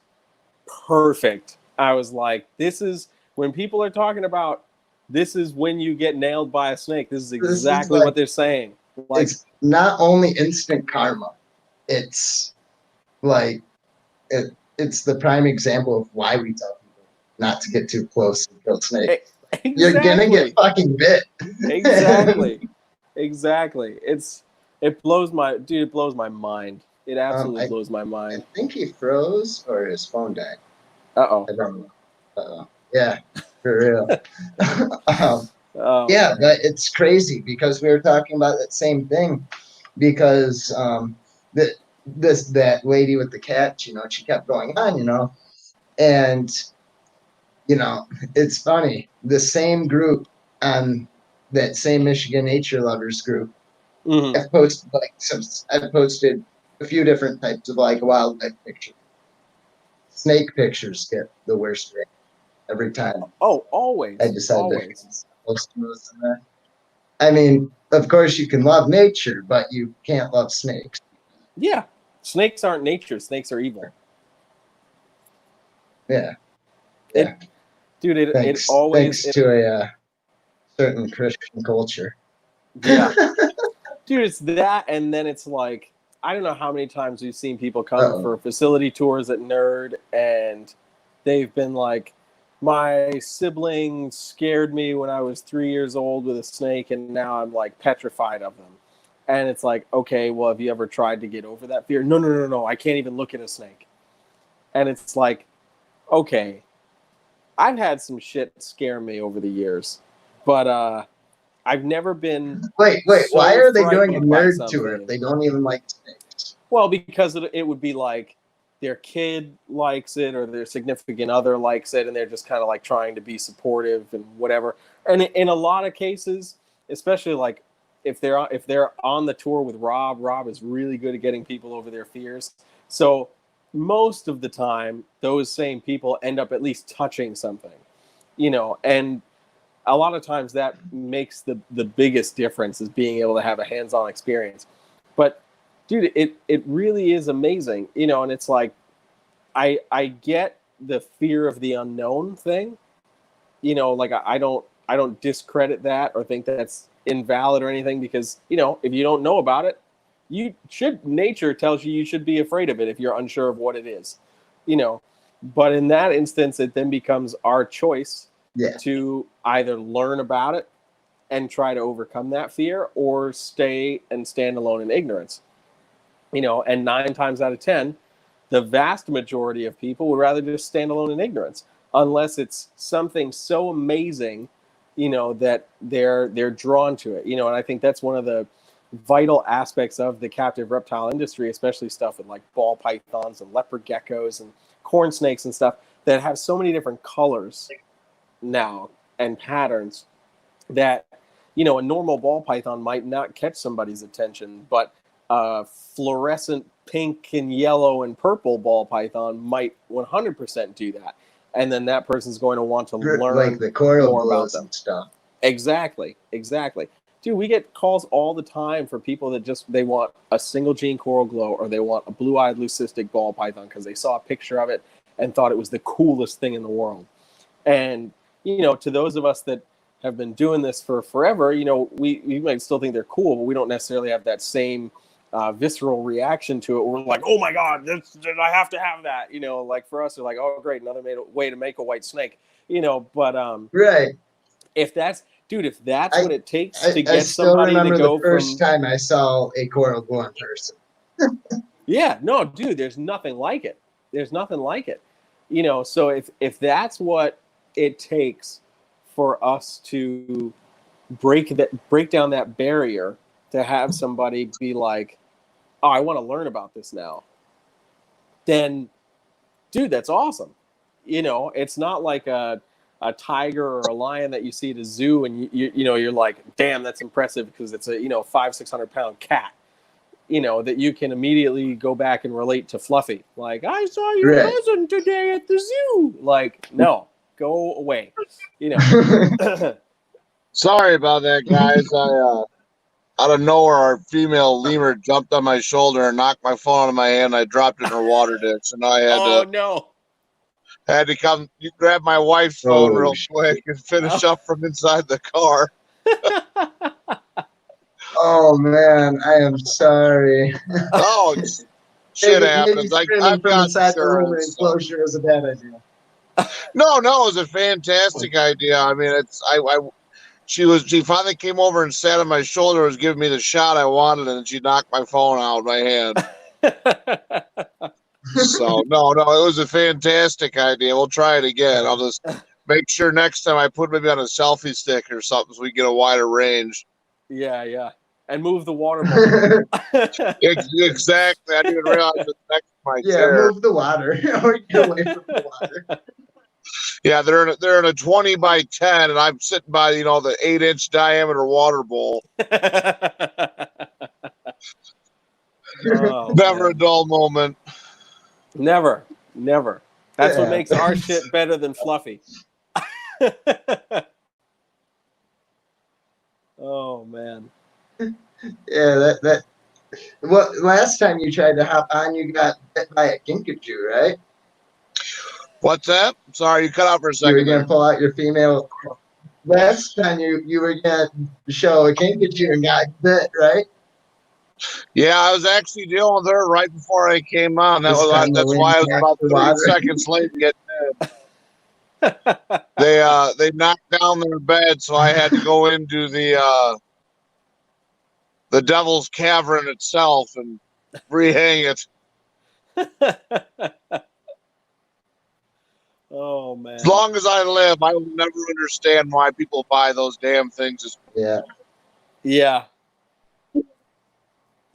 perfect. I was like, this is when people are talking about this is when you get nailed by a snake. This is exactly what they're saying. Like, it's not only instant karma, it's like it's the prime example of why we tell people not to get too close and kill snakes. Exactly. You're gonna get fucking bit. Exactly. It blows my mind. It absolutely blows my mind. I think he froze or his phone died. Uh-oh. I don't know. Yeah, for real. Yeah, but it's crazy because we were talking about that same thing because that lady with the cat, you know, she kept going on, you know, and you know, it's funny. The same group on that same Michigan Nature Lovers group, I've posted a few different types of like wildlife pictures. Snake pictures get the worst rate every time. Oh, always. I decide to post those in there. I mean, of course you can love nature, but you can't love snakes. Yeah. Snakes aren't nature. Snakes are evil. Yeah. Dude, it always... Thanks to a certain Christian culture. Yeah. Dude, it's that, and then it's like, I don't know how many times we've seen people come for facility tours at Nerd, and they've been like, my sibling scared me when I was 3 years old with a snake, and now I'm like petrified of them. And it's like, okay, well, have you ever tried to get over that fear? No, I can't even look at a snake. And it's like, okay, I've had some shit scare me over the years, but I've never been. Wait, why are they doing a nerd tour if they don't even like snakes? Well, because it would be like their kid likes it or their significant other likes it, and they're just kind of like trying to be supportive and whatever. And in a lot of cases, especially like if they're on the tour with Rob is really good at getting people over their fears. So most of the time, those same people end up at least touching something, you know, and a lot of times that makes the biggest difference is being able to have a hands-on experience. But dude, it really is amazing, you know, and it's like, I get the fear of the unknown thing, you know, like I don't discredit that or think that that's invalid or anything because, you know, if you don't know about it, nature tells you should be afraid of it if you're unsure of what it is, you know, but in that instance, it then becomes our choice to either learn about it and try to overcome that fear or stand alone in ignorance, you know, and 9 times out of 10, the vast majority of people would rather just stand alone in ignorance unless it's something so amazing, you know, that they're drawn to it, you know, and I think that's one of the vital aspects of the captive reptile industry, especially stuff with like ball pythons and leopard geckos and corn snakes and stuff that have so many different colors now and patterns that, you know, a normal ball python might not catch somebody's attention, but fluorescent pink and yellow and purple ball python might 100% do that. And then that person's going to want to learn like the coral more about them. And stuff. Exactly. Dude, we get calls all the time for people that they want a single gene coral glow or they want a blue-eyed leucistic ball python because they saw a picture of it and thought it was the coolest thing in the world. And, you know, to those of us that have been doing this for forever, you know, we might still think they're cool, but we don't necessarily have that same visceral reaction to it. We're like, oh my God, I have to have that. You know, like for us, they're like, oh great, another way to make a white snake. You know, but right. If that's what it takes to get somebody to go the first time I saw a coral glow in person. Yeah, no, dude, there's nothing like it. There's nothing like it. So if that's what it takes for us to break down that barrier to have somebody be like, "Oh, I want to learn about this now." Then, dude, that's awesome. It's not like a tiger or a lion that you see at a zoo and you're like, "Damn, that's impressive," because it's a 500-600 pound cat. That you can immediately go back and relate to Fluffy. Like, I saw your Right. cousin today at the zoo. Like, no, go away. Sorry about that, guys. Out of nowhere, our female lemur jumped on my shoulder and knocked my phone out of my hand. I dropped it in her water ditch, and I Oh no. had to come grab my wife's phone Oh, real quick and finish up from inside the car. oh man, I am sorry. Oh, shit Maybe happens. screaming I've from got inside the room insurance. So. enclosure is a bad idea. No, it was a fantastic idea. I mean, she finally came over and sat on my shoulder, was giving me the shot I wanted, and she knocked my phone out of my hand. So no, it was a fantastic idea. We'll try it again. I'll just make sure next time I put maybe on a selfie stick or something so we get a wider range. Yeah. And move the water bottle. Exactly. I didn't even realize it's next to my Yeah, chair. move the water or get away from the water. Yeah, they're in a 20 by 10, and I'm sitting by the 8-inch diameter water bowl. Oh, Never man. a dull moment. Never. That's what makes our shit better than Fluffy. Oh man. Yeah, that. What last time you tried to hop on, you got bit by a kinkajou, right? What's that? Sorry, you cut out for a You second were gonna there. pull out your female. Last time you were gonna show a kinkajou and got bit, right? Yeah, I was actually dealing with her right before I came on. This time the That's wind why I was packed about the 30 water. seconds late getting in. They knocked down their bed, so I had to go into the Devil's Cavern itself and rehang it. Oh man. As long as I live, I will never understand why people buy those damn things. Yeah.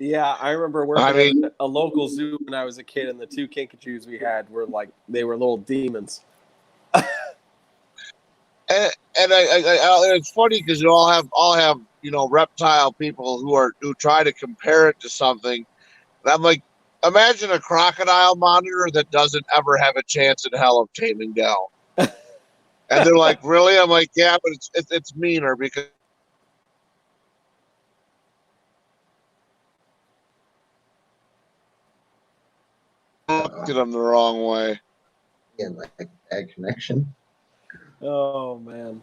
Yeah, I remember working at a local zoo when I was a kid, and the two kinkajous we had were they were little demons. And it's funny because you all have reptile people who try to compare it to something. And I'm like, imagine a crocodile monitor that doesn't ever have a chance in hell of taming down. And they're like, really? I'm like, yeah, but it's meaner because looked at them the wrong way. Yeah, like a bad connection. Oh man.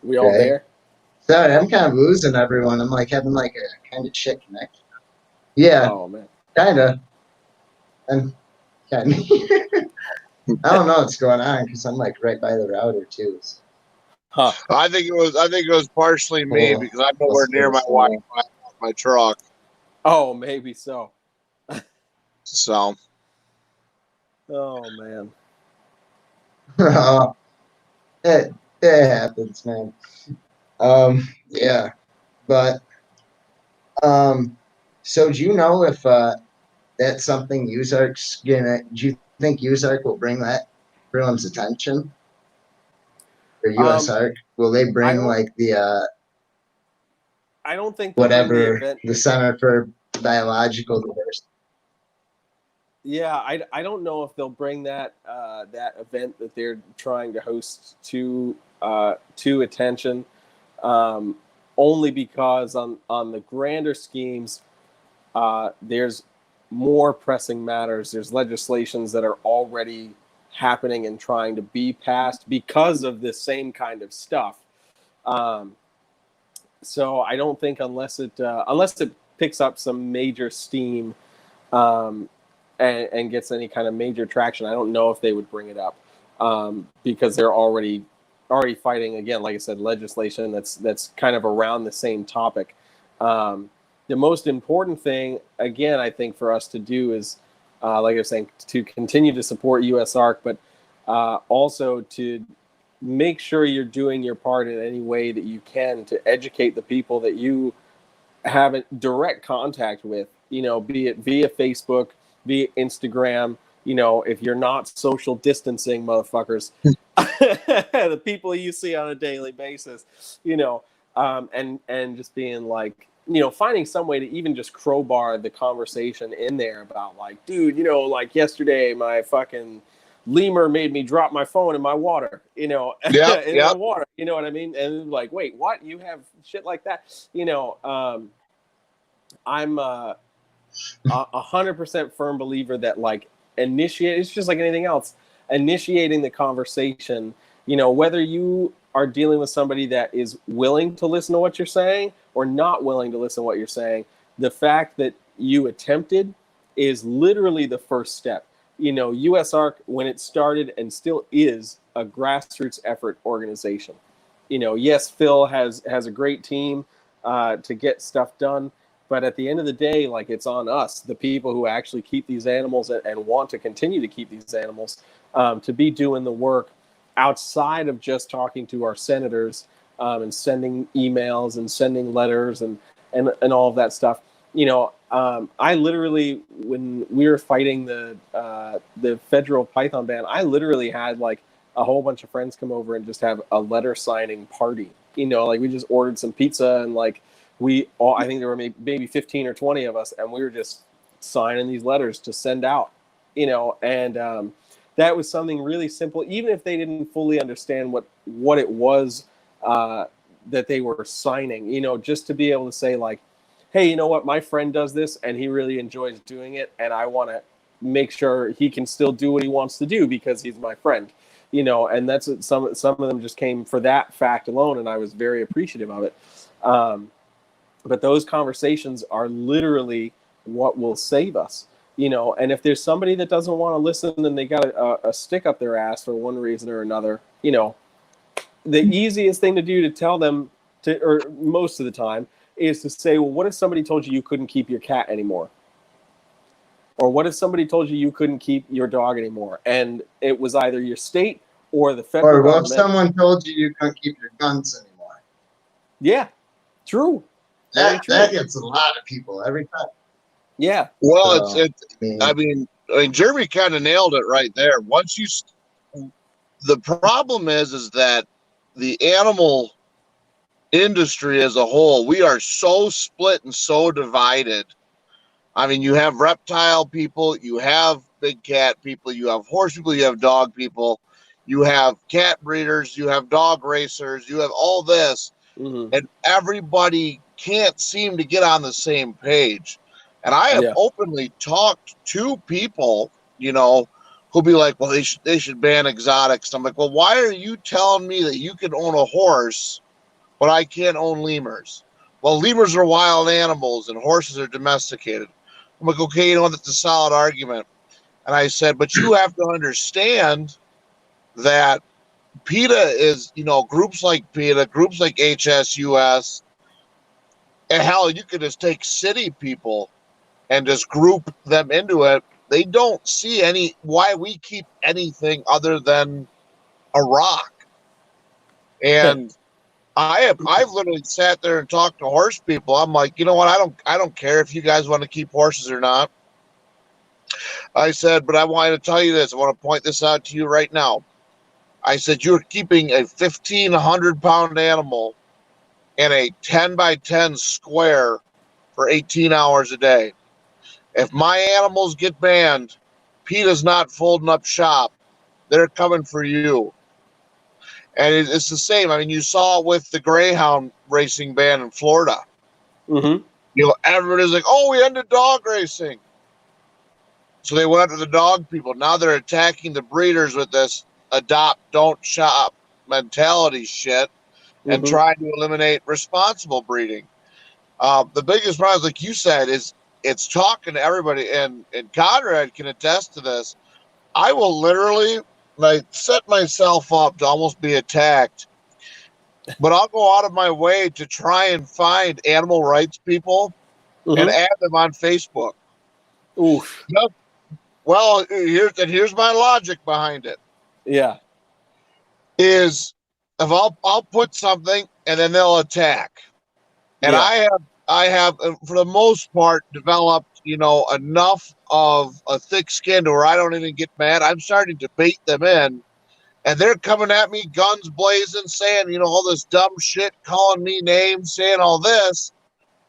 We all there? Sorry, I'm kind of losing everyone. I'm like having like a kind of shit connection. Yeah, Oh man. kind of. I'm kind of. I don't know what's going on because I'm like right by the router too. So. Huh. I think it was partially me because I'm nowhere near my Wi-Fi, my truck. Oh, maybe so. So. Oh man. it happens, man. Yeah, but so do you know if that's something Ozark's gonna? Do you think Ozark will bring that everyone's attention? Or USARK? Will they bring like the I don't think whatever the event. The Center for Biological Diversity? Yeah, I don't know if they'll bring that that event that they're trying to host to attention, only because on the grander schemes, there's more pressing matters. There's legislations that are already happening and trying to be passed because of this same kind of stuff. So I don't think unless it picks up some major steam. And gets any kind of major traction, I don't know if they would bring it up because they're already already fighting, again, like I said, legislation that's kind of around the same topic. The most important thing, again, I think for us to do is, like I was saying, to continue to support USARK, but also to make sure you're doing your part in any way that you can to educate the people that you have direct contact with, be it via Facebook, via Instagram, if you're not social distancing, motherfuckers, the people you see on a daily basis, and just being like, finding some way to even just crowbar the conversation in there about like, dude, like yesterday, my fucking lemur made me drop my phone in my water, in the water, you know what I mean? And like, wait, what? You have shit like that? I'm 100% firm believer that like it's just like anything else, initiating the conversation, whether you are dealing with somebody that is willing to listen to what you're saying or not willing to listen to what you're saying, the fact that you attempted is literally the first step. USARK, when it started and still is a grassroots effort organization, yes, Phil has a great team to get stuff done. But at the end of the day, like, it's on us, the people who actually keep these animals and want to continue to keep these animals, to be doing the work outside of just talking to our senators and sending emails and sending letters and all of that stuff. I literally, when we were fighting the federal python ban, I literally had like a whole bunch of friends come over and just have a letter signing party. Like we just ordered some pizza and like, I think there were maybe 15 or 20 of us, and we were just signing these letters to send out, and that was something really simple, even if they didn't fully understand what it was that they were signing, just to be able to say like, hey, you know what, my friend does this and he really enjoys doing it, and I want to make sure he can still do what he wants to do because he's my friend, and that's what some of them just came for that fact alone, and I was very appreciative of it. But those conversations are literally what will save us, and if there's somebody that doesn't want to listen and they got a stick up their ass for one reason or another, the easiest thing to do to tell them or most of the time, is to say, well, what if somebody told you couldn't keep your cat anymore? Or what if somebody told you couldn't keep your dog anymore? And it was either your state or the federal Or what government. if someone told you couldn't keep your guns anymore? Yeah, true. That gets a lot of people every time. Yeah. Well, I mean, Jeremy kind of nailed it right there. The problem is that the animal industry as a whole, we are so split and so divided. I mean, you have reptile people, you have big cat people, you have horse people, you have dog people, you have cat breeders, you have dog racers, you have all this, and everybody can't seem to get on the same page. And I have openly talked to people, who'll be like, well, they should ban exotics. I'm like, well, why are you telling me that you can own a horse, but I can't own lemurs? Well, lemurs are wild animals and horses are domesticated. I'm like, okay, that's a solid argument. And I said, but you have to understand that PETA is, groups like PETA, groups like HSUS, and hell, you could just take city people and just group them into it. They don't see why we keep anything other than a rock. And I've literally sat there and talked to horse people. I'm like, you know what? I don't care if you guys want to keep horses or not. I said, but I wanted to tell you this. I want to point this out to you right now. I said, you're keeping a 1,500-pound animal in a 10 by 10 square for 18 hours a day. If my animals get banned, PETA's not folding up shop. They're coming for you. And it's the same. I mean, you saw with the Greyhound racing ban in Florida. Everybody's like, oh, we ended dog racing. So they went after the dog people. Now they're attacking the breeders with this adopt, don't shop mentality shit and trying to eliminate responsible breeding. The biggest problem, like you said, is it's talking to everybody. And Conrad can attest to this. I will literally set myself up to almost be attacked, but I'll go out of my way to try and find animal rights people and Mm-hmm. add them on Facebook. Oof. Just, well, here's my logic behind it. Yeah. Is if I'll put something and then they'll attack. And Yeah. I have for the most part developed, enough of a thick skin to where I don't even get mad. I'm starting to bait them in, and they're coming at me guns blazing, saying, all this dumb shit, calling me names, saying all this.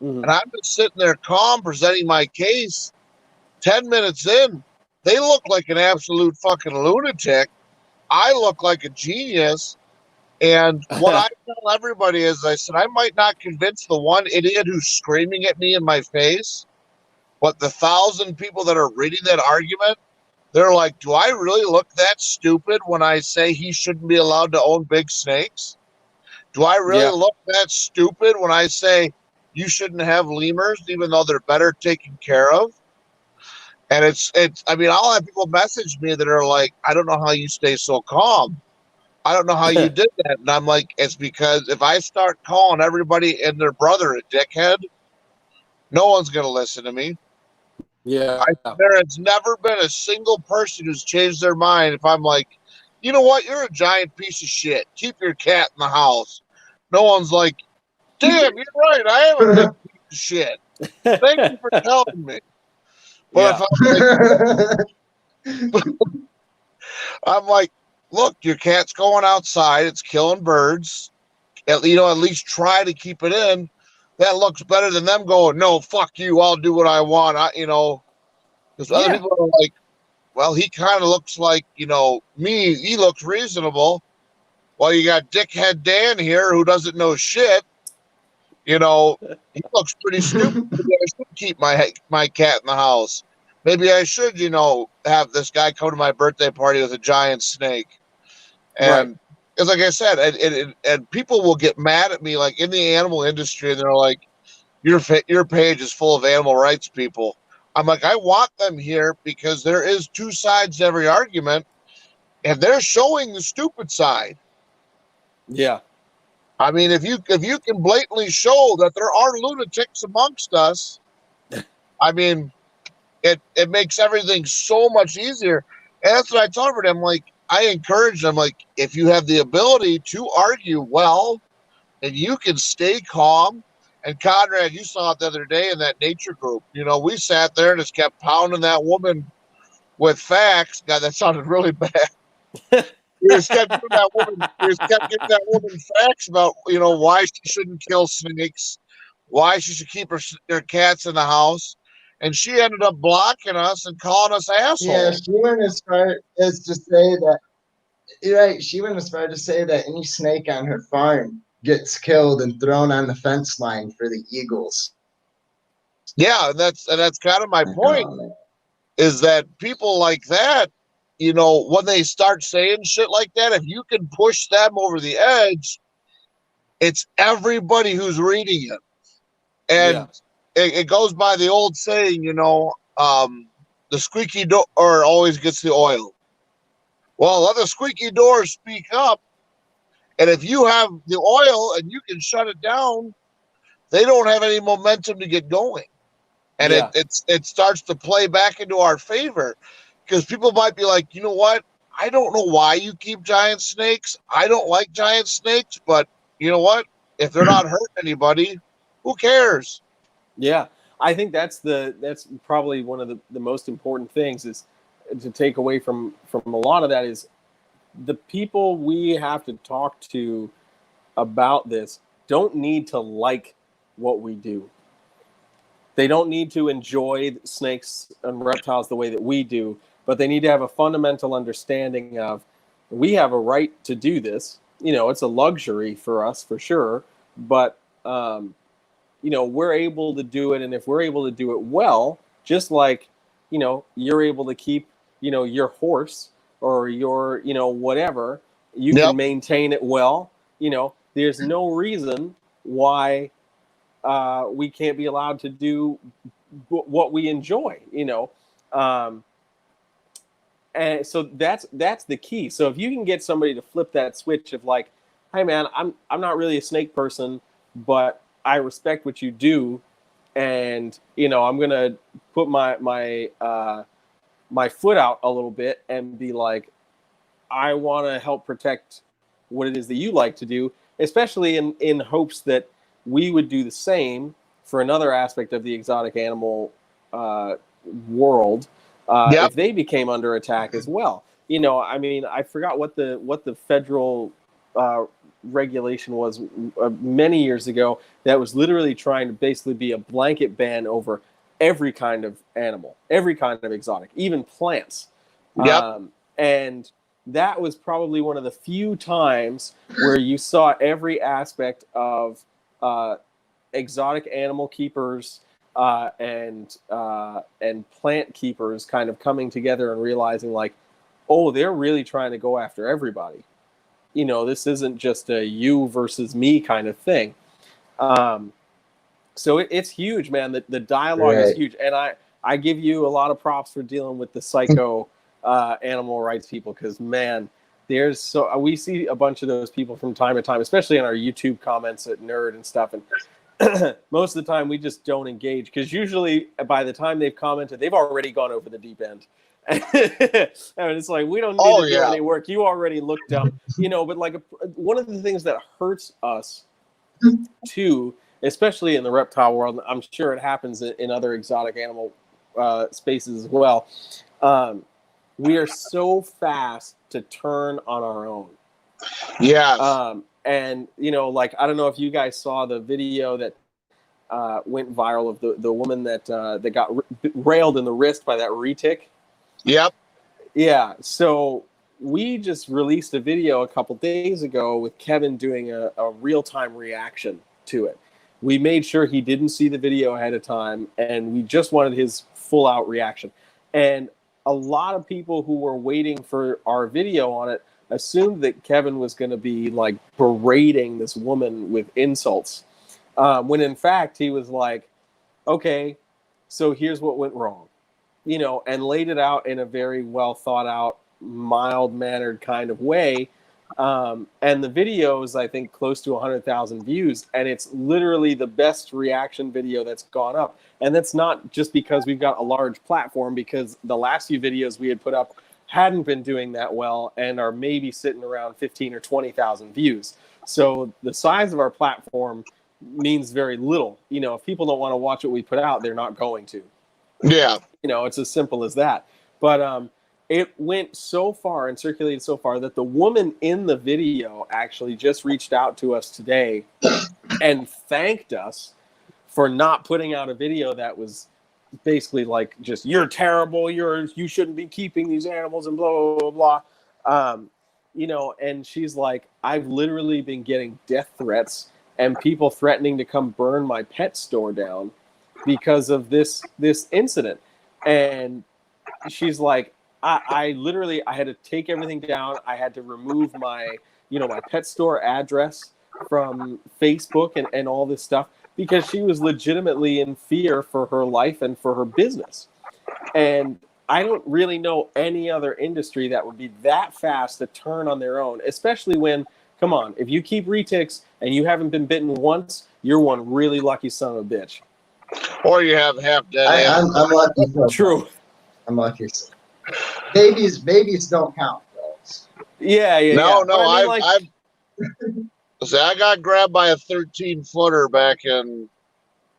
Mm-hmm. And I'm just sitting there calm, presenting my case. 10 minutes in, they look like an absolute fucking lunatic. I look like a genius. And what I tell everybody is, I said, I might not convince the one idiot who's screaming at me in my face, but the 1,000 people that are reading that argument, they're like, do I really look that stupid when I say he shouldn't be allowed to own big snakes? Do I really Yeah. look that stupid when I say you shouldn't have lemurs, even though they're better taken care of? And I mean, I'll have people message me that are like, I don't know how you stay so calm. I don't know how you did that. And I'm like, it's because if I start calling everybody and their brother a dickhead, no one's going to listen to me. Yeah. There has never been a single person who's changed their mind. If I'm like, you know what, you're a giant piece of shit. Keep your cat in the house. No one's like, damn, you're right. I am a big piece of shit. Thank you for telling me. But Yeah. if I'm like, look, your cat's going outside. It's killing birds. At least try to keep it in. That looks better than them going, no, fuck you. I'll do what I want. Because other Yeah. people are like, well, he kind of looks like, me. He looks reasonable. Well, you got dickhead Dan here who doesn't know shit. He looks pretty stupid. Maybe I should keep my cat in the house. Maybe I should, have this guy come to my birthday party with a giant snake. Right. And it's like I said, and people will get mad at me, like in the animal industry, and they're like, your page is full of animal rights people. I'm like, I want them here because there is two sides to every argument, and they're showing the stupid side. Yeah. I mean, if you can blatantly show that there are lunatics amongst us, I mean, it makes everything so much easier. And that's what I told everybody. I'm like, I encourage them, like, if you have the ability to argue well and you can stay calm. And Conrad, you saw it the other day in that nature group. We sat there and just kept pounding that woman with facts. God, that sounded really bad. We just kept giving that woman. We just kept giving that woman facts about why she shouldn't kill snakes, why she should keep her cats in the house, and she ended up blocking us and calling us Yeah, assholes. she went as far as to say that. You're right. She went as far to say that any snake on her farm gets killed and thrown on the fence line for the eagles. Yeah, and that's kind of my point. Oh, Is that people like that, when they start saying shit like that, if you can push them over the edge, it's everybody who's reading it. Yeah. And it goes by the old saying, the squeaky door always gets the oil. Well, let the squeaky door speak up. And if you have the oil and you can shut it down, they don't have any momentum to get going. And Yeah. it starts to play back into our favor because people might be like, you know what? I don't know why you keep giant snakes. I don't like giant snakes, but you know what? If they're not hurting anybody, who cares? Yeah. I think that's probably one of the most important things is to take away from a lot of that is the people we have to talk to about this don't need to like what we do. They don't need to enjoy snakes and reptiles the way that we do, but they need to have a fundamental understanding of we have a right to do this. It's a luxury for us for sure, but we're able to do it, and if we're able to do it well, just like you're able to keep your horse or your whatever, you Yep. can maintain it well. There's no reason why we can't be allowed to do what we enjoy. Um, And so that's the key. So if you can get somebody to flip that switch of like, hey man, I'm not really a snake person, but I respect what you do, and I'm gonna put my foot out a little bit and be like, I want to help protect what it is that you like to do, especially in hopes that we would do the same for another aspect of the exotic animal uh, world Yep. if they became under attack as well. I mean, I forgot what the federal regulation was many years ago that was literally trying to basically be a blanket ban over every kind of animal, every kind of exotic, even plants. Yep. And that was probably one of the few times where you saw every aspect of exotic animal keepers and plant keepers kind of coming together and realizing like, oh, they're really trying to go after everybody. This isn't just a you versus me kind of thing. So it's huge, man. The dialogue is Right. huge, and I give you a lot of props for dealing with the psycho animal rights people, because man, we see a bunch of those people from time to time, especially in our YouTube comments at Nerd and stuff, and most of the time we just don't engage because usually by the time they've commented, they've already gone over the deep end. And it's like, we don't need to do any work. You already looked dumb, but like one of the things that hurts us too, especially in the reptile world, I'm sure it happens in other exotic animal spaces as well. We are so fast to turn on our own. Yes. And like, I don't know if you guys saw the video that went viral of the woman that got railed in the wrist by that retic. Yep. Yeah. So we just released a video a couple days ago with Kevin doing a real-time reaction to it. We made sure he didn't see the video ahead of time, and we just wanted his full-out reaction. And a lot of people who were waiting for our video on it assumed that Kevin was going to be like berating this woman with insults, when in fact he was like, okay, so here's what went wrong, and laid it out in a very well thought out, mild mannered kind of way. And the video is, I think, close to 100,000 views, and it's literally the best reaction video that's gone up. And that's not just because we've got a large platform, because the last few videos we had put up hadn't been doing that well and are maybe sitting around 15 or 20,000 views. So the size of our platform means very little. If people don't want to watch what we put out, they're not going to. Yeah. It's as simple as that. But it went so far and circulated so far that the woman in the video actually just reached out to us today and thanked us for not putting out a video that was basically like, just, you're terrible, you shouldn't be keeping these animals and blah, blah, blah, blah. And she's like, I've literally been getting death threats and people threatening to come burn my pet store down because of this incident. And she's like, I literally had to take everything down. I had to remove my pet store address from Facebook and all this stuff, because she was legitimately in fear for her life and for her business. And I don't really know any other industry that would be that fast to turn on their own, especially when, come on, if you keep retics and you haven't been bitten once, you're one really lucky son of a bitch. Or you have half dead I'm lucky. True. I'm lucky. Babies don't count, folks. Yeah. No, I got grabbed by a 13-footer back in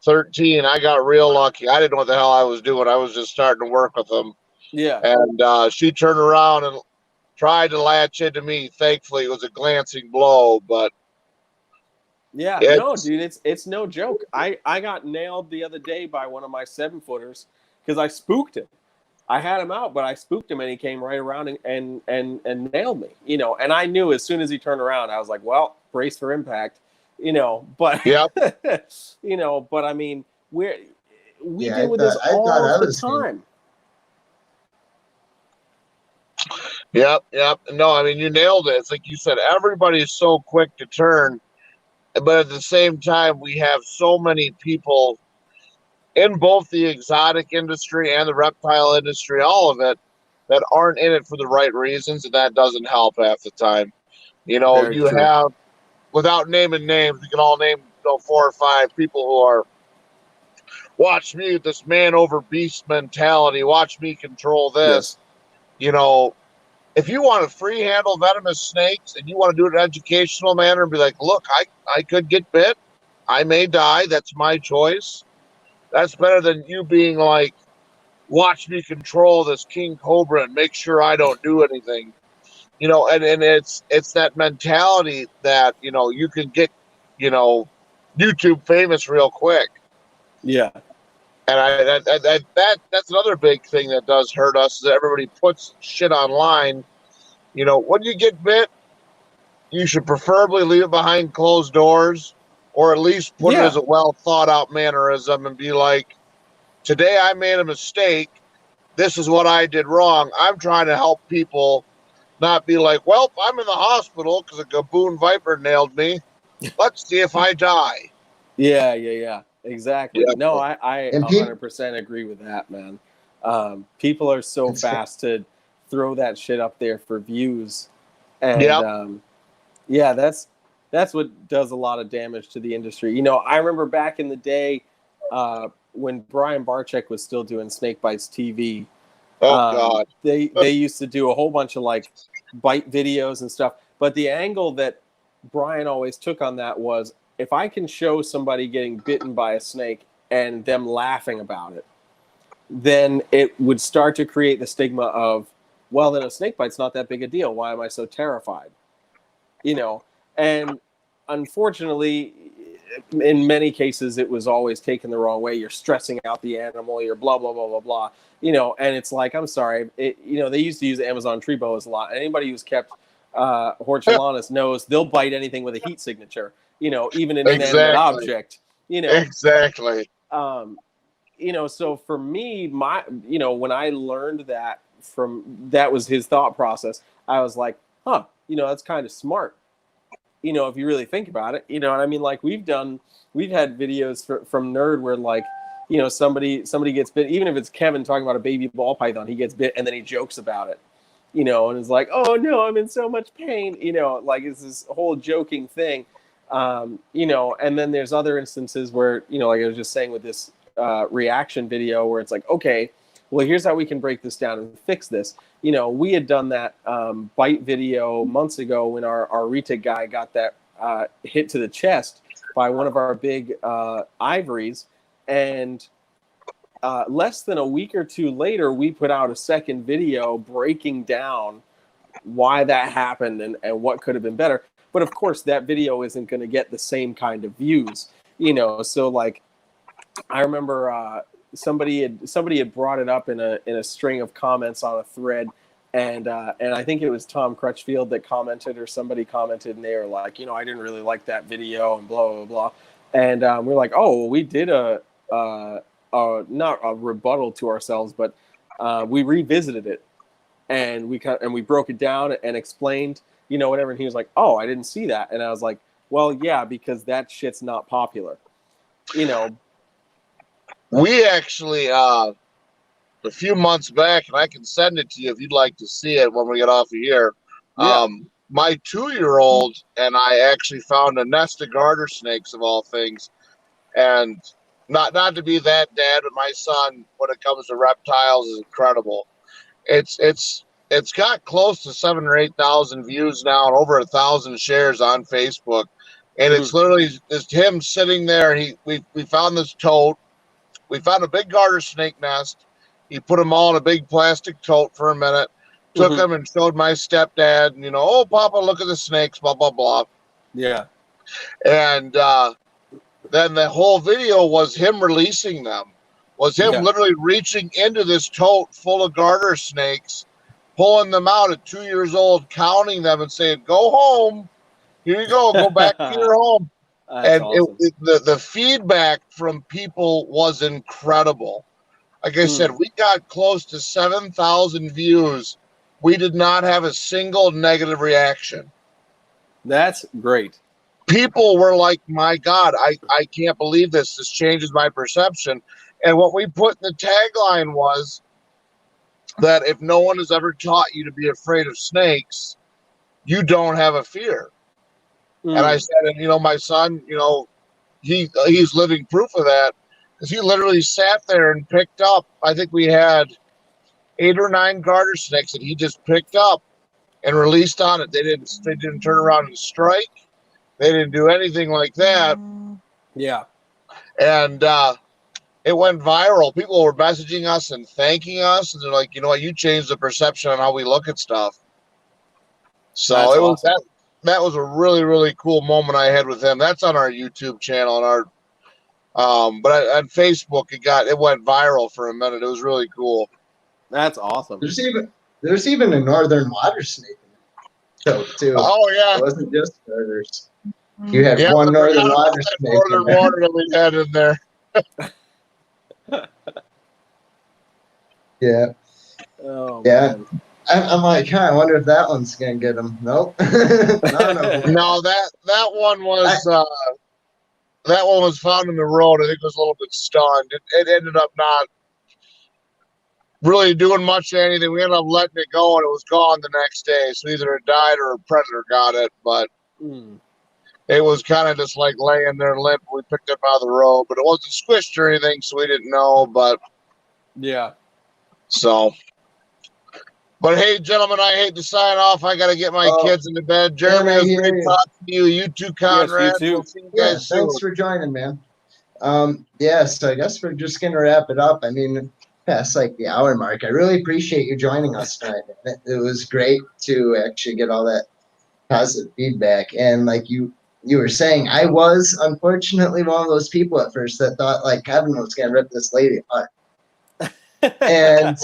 13. I got real lucky. I didn't know what the hell I was doing. I was just starting to work with them. Yeah. And she turned around and tried to latch into me. Thankfully, it was a glancing blow, but yeah, no, dude, it's no joke. I got nailed the other day by one of my 7-footers because I spooked him. I had him out, but I spooked him and he came right around and nailed me, and I knew as soon as he turned around, I was like, well, brace for impact, but, yep. But I mean, we deal with this all the time. Yep. No, I mean, you nailed it. It's like you said, everybody's so quick to turn, but at the same time, we have so many people in both the exotic industry and the reptile industry, all of it, that aren't in it for the right reasons, and that doesn't help half the time. You know, Very you true. have, without naming names, we can all name 4 or 5 people who are, watch me, this man over beast mentality, watch me control Yes. this. You know, if you want to free handle venomous snakes and you want to do it in an educational manner and be like, look, I could get bit, I may die, that's my choice. That's better than you being like, watch me control this king cobra and make sure I don't do anything. You know, and it's that mentality that, you know, you can get, you know, YouTube famous real quick. Yeah. And that's another big thing that does hurt us, is that everybody puts shit online. You know, when you get bit, you should preferably leave it behind closed doors, or at least put it as Yeah. a well thought out mannerism and be like, today I made a mistake. This is what I did wrong. I'm trying to help people, not be like, well, I'm in the hospital because a gaboon viper nailed me. Let's see if I die. Yeah. Exactly. Yeah. No, I And people, 100% agree with that, man. People are so it's fast to throw that shit up there for views, and Yep. yeah, that's what does a lot of damage to the industry. You know, I remember back in the day when Brian Barczyk was still doing Snake Bites TV. Oh God. They used to do a whole bunch of like bite videos and stuff, but the angle that Brian always took on that was, if I can show somebody getting bitten by a snake and them laughing about it, then it would start to create the stigma of, well, then a snake bite's not that big a deal. Why am I so terrified? You know, and unfortunately, in many cases, it was always taken the wrong way. You're stressing out the animal. You're blah blah blah blah blah. You know, and it's like, I'm sorry. You know, they used to use Amazon tree boas a lot. Anybody who's kept hortulanas knows they'll bite anything with a heat signature. You know, even an inanimate Exactly. object. You know, Exactly. you know, so for me, you know, when I learned that that was his thought process, I was like, huh, you know, that's kind of smart. You know, if you really think about it, you know what I mean? Like we've had videos from Nerd where like, you know, somebody gets bit, even if it's Kevin talking about a baby ball python, he gets bit and then he jokes about it, you know, and it's like, oh no, I'm in so much pain, you know, like it's this whole joking thing. You know, and then there's other instances where, you know, like I was just saying with this reaction video where it's like, okay, well, here's how we can break this down and fix this. You know, we had done that bite video months ago when our retic guy got that hit to the chest by one of our big ivories. And less than a week or two later, we put out a second video breaking down why that happened and what could have been better. But of course, that video isn't going to get the same kind of views, you know. So like, I remember somebody had brought it up in a string of comments on a thread, and I think it was Tom Crutchfield that commented, or somebody commented, and they were like, you know, I didn't really like that video and blah blah blah, and we're like, oh, well, we did not a rebuttal to ourselves, but we revisited it, and we broke it down and explained, you know, whatever, and he was like, oh, I didn't see that, and I was like, well, yeah, because that shit's not popular, you know. We actually, a few months back, and I can send it to you if you'd like to see it when we get off of here. Yeah. My 2-year-old and I actually found a nest of garter snakes, of all things. And not to be that dad, but my son, when it comes to reptiles, is incredible. It's got close to 7,000 or 8,000 views now and over 1,000 shares on Facebook. And Mm-hmm. it's literally just him sitting there. We found this tote. We found a big garter snake nest. He put them all in a big plastic tote for a minute, took Mm-hmm. them and showed my stepdad, and, you know, oh, Papa, look at the snakes, blah, blah, blah. Yeah. And then the whole video was him releasing them, was him Yeah. literally reaching into this tote full of garter snakes, pulling them out at 2 years old, counting them and saying, go home. Here you go back to your home. That's And awesome. the feedback from people was incredible. Like I said, we got close to 7,000 views. We did not have a single negative reaction. That's great. People were like, my God, I can't believe this. This changes my perception. And what we put in the tagline was, that if no one has ever taught you to be afraid of snakes, you don't have a fear. And I said, and my son, he's living proof of that, because he literally sat there and picked up. I think we had 8 or 9 garter snakes that he just picked up and released on it. They didn't turn around and strike. They didn't do anything like that. Yeah. And it went viral. People were messaging us and thanking us, and they're like, you know what, you changed the perception on how we look at stuff. So That's it was awesome. that was a really, really cool moment I had with him. That's on our YouTube channel and our but on Facebook it went viral for a minute. It was really cool. That's awesome. There's even a northern water snake in the show too. Oh yeah. It wasn't just garters. You had Yeah, one I northern forgot about water that snake in northern there. water that we had in there. Yeah. Oh, Yeah. man. I'm like, I wonder if that one's gonna get him. Nope. None of them. No, that one was found in the road. I think it was a little bit stunned. It ended up not really doing much of anything. We ended up letting it go, and it was gone the next day. So either it died or a predator got it. But it was kind of just like laying there limp. We picked it up out of the road, but it wasn't squished or anything, so we didn't know. But yeah. so. But hey, gentlemen, I hate to sign off. I got to get my kids into bed. Jeremy, it was great talking to you. You too, Conrad. Yes, you too. We'll see you guys soon. Thanks for joining, man. Yeah, so I guess we're just gonna wrap it up. I mean, past like the hour mark. I really appreciate you joining us tonight. It was great to actually get all that positive feedback. And like you were saying, I was unfortunately one of those people at first that thought like Kevin was gonna rip this lady apart. And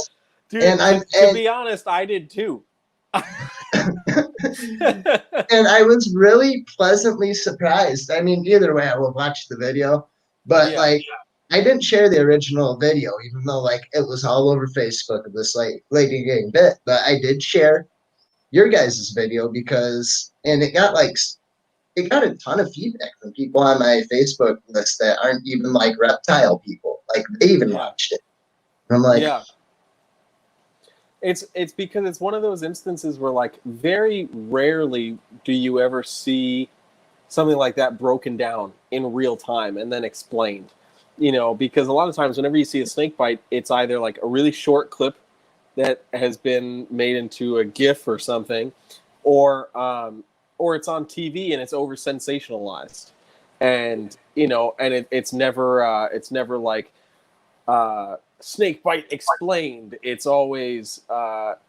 Dude, and to be honest, I did too. And I was really pleasantly surprised. I mean, either way, I will watch the video, but like, I didn't share the original video, even though like it was all over Facebook of this like lady getting bit. But I did share your guys' video because, and it got a ton of feedback from people on my Facebook list that aren't even like reptile people. Like they even watched it. And I'm like, yeah. It's because it's one of those instances where like very rarely do you ever see something like that broken down in real time and then explained. Because a lot of times whenever you see a snake bite, it's either like a really short clip that has been made into a GIF or something, or it's on TV and it's over sensationalized, and it's never like snake bite explained. It's always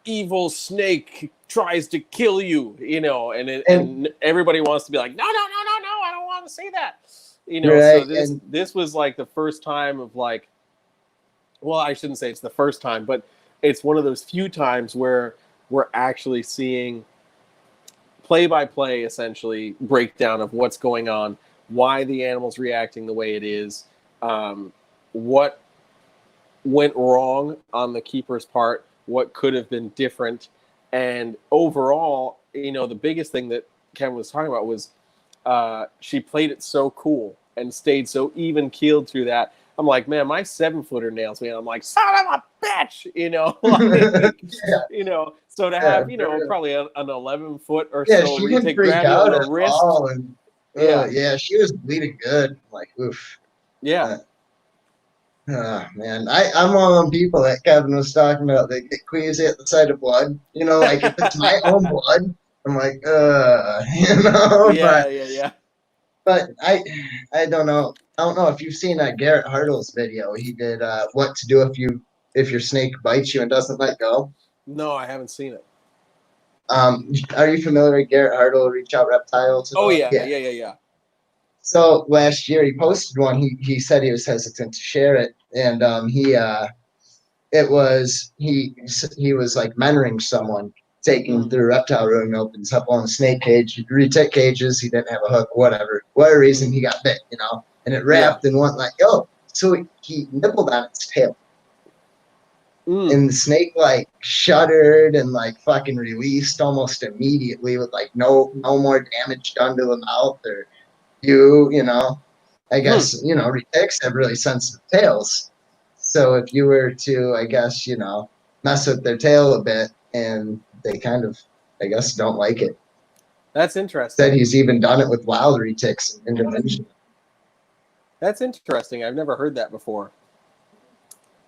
evil snake tries to kill you, and everybody wants to be like, no, I don't want to say that. right, So this was like the first time of like, well, I shouldn't say it's the first time, but it's one of those few times where we're actually seeing play-by-play, essentially, breakdown of what's going on, why the animal's reacting the way it is, what went wrong on the keeper's part, what could have been different. And overall, the biggest thing that Kevin was talking about was she played it so cool and stayed so even-keeled through that. I'm like, man, my 7-footer nails me. And I'm like, son of a bitch, So to have, probably an 11-foot or so she didn't retake freak grab you out on at the wrist. all. And, she was bleeding good. Like, oof. Yeah. Oh, man, I'm one of them people that Kevin was talking about that get queasy at the sight of blood. Like if it's my own blood, I'm like, Yeah. But I don't know. I don't know if you've seen Garrett Hartle's video. He did what to do if your snake bites you and doesn't let go. No, I haven't seen it. Are you familiar with Garrett Hartle, Reach Out Reptiles? Oh yeah. So last year he posted one. He said he was hesitant to share it, and he was like mentoring someone, taking him through a reptile room, opens up on a snake cage, retic cages. He didn't have a hook, whatever reason he got bit, and it wrapped and wouldn't let go. So he nibbled on its tail. And the snake like shuddered and like fucking released almost immediately with like no more damage done to the mouth or I guess retics have really sensitive tails. So if you were to, I guess, mess with their tail a bit, and they kind of, I guess, don't like it. That's Said interesting. he's even done it with wildery ticks in Indonesia. That's interesting. I've never heard that before.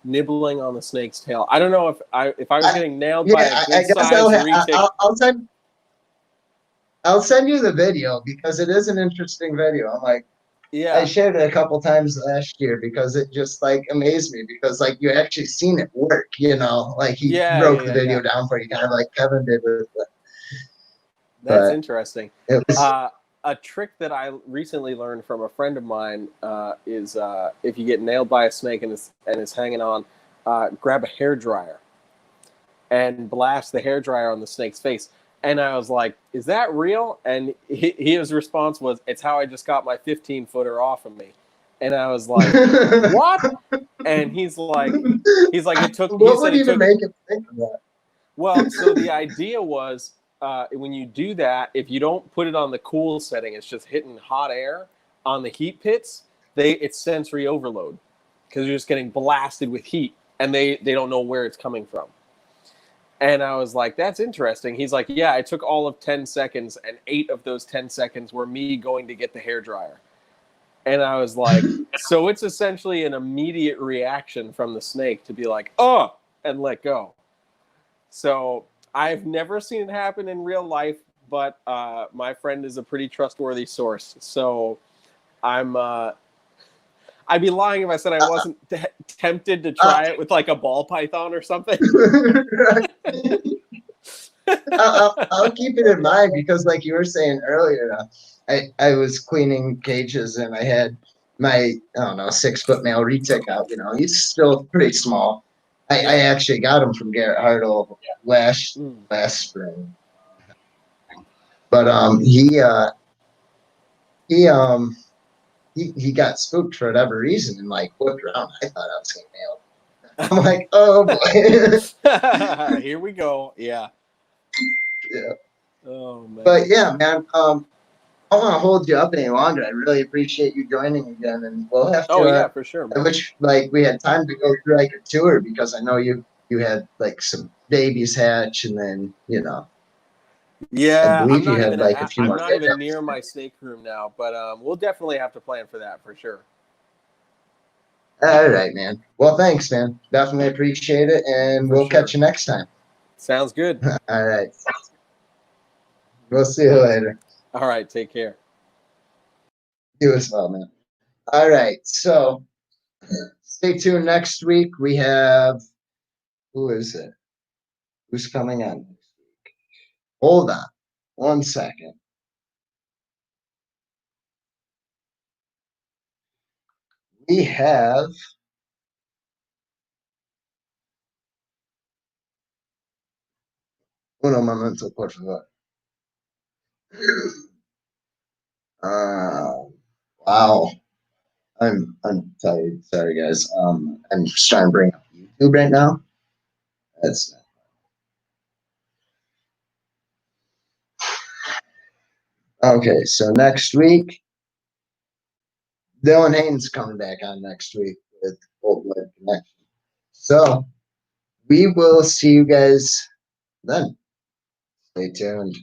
Nibbling on the snake's tail. I don't know if I was getting nailed by a I good guess size retic. I'll send you the video because it is an interesting video. I'm like, I Yeah, shared it a couple times last year because it just like amazed me because like you actually seen it work, you know, like he broke the video down for you, kind of like Kevin did with it. That's But interesting. it was A trick that I recently learned from a friend of mine is if you get nailed by a snake and it's hanging on, grab a hair dryer and blast the hair dryer on the snake's face. And I was like, "Is that real?" And his response was, "It's how I just got my 15-footer off of me." And I was like, "What?" And he's like, it took. He what said would it even took. make him think of that? Well, so the idea was when you do that, if you don't put it on the cool setting, it's just hitting hot air on the heat pits. It's sensory overload because you're just getting blasted with heat, and they don't know where it's coming from. And I was like, "That's interesting." He's like, "Yeah, it took all of 10 seconds, and 8 of those 10 seconds were me going to get the hair dryer." And I was like, "So it's essentially an immediate reaction from the snake to be like, oh, and let go." So I've never seen it happen in real life, but my friend is a pretty trustworthy source. So I'm I'd be lying if I said I wasn't tempted to try it with like a ball python or something. I'll keep it in mind because, like you were saying earlier, I was cleaning cages and I had my, I don't know, 6-foot male retic out. You know, he's still pretty small. I actually got him from Garrett Hartle last spring, but he he got spooked for whatever reason and like whipped around. I thought I was gonna nail him. I'm like, oh boy. Here we go. Yeah. Yeah. Oh man. But yeah, man. I don't want to hold you up any longer. I really appreciate you joining again, and we'll have to. Oh yeah, for sure, I man. wish like we had time to go through like a tour because I know you had like some babies hatch, and then you know I Yeah, believe you had like a few I'm more not even pickups. near my snake room now, but we'll definitely have to plan for that for sure. All right, man. Well, thanks, man. Definitely appreciate it, and For we'll sure. catch you next time. Sounds good. All right. We'll see you later. All right, take care. You as well, man. All right. So stay tuned next week. We have who is it? Who's coming on next week? Hold on 1 second. We have uno momento, por favor. Wow. I'm tired. Sorry guys. I'm just trying to bring up YouTube right now. That's okay. So next week, Dylan Haynes coming back on next week with Old Blood Connection. So we will see you guys then. Stay tuned.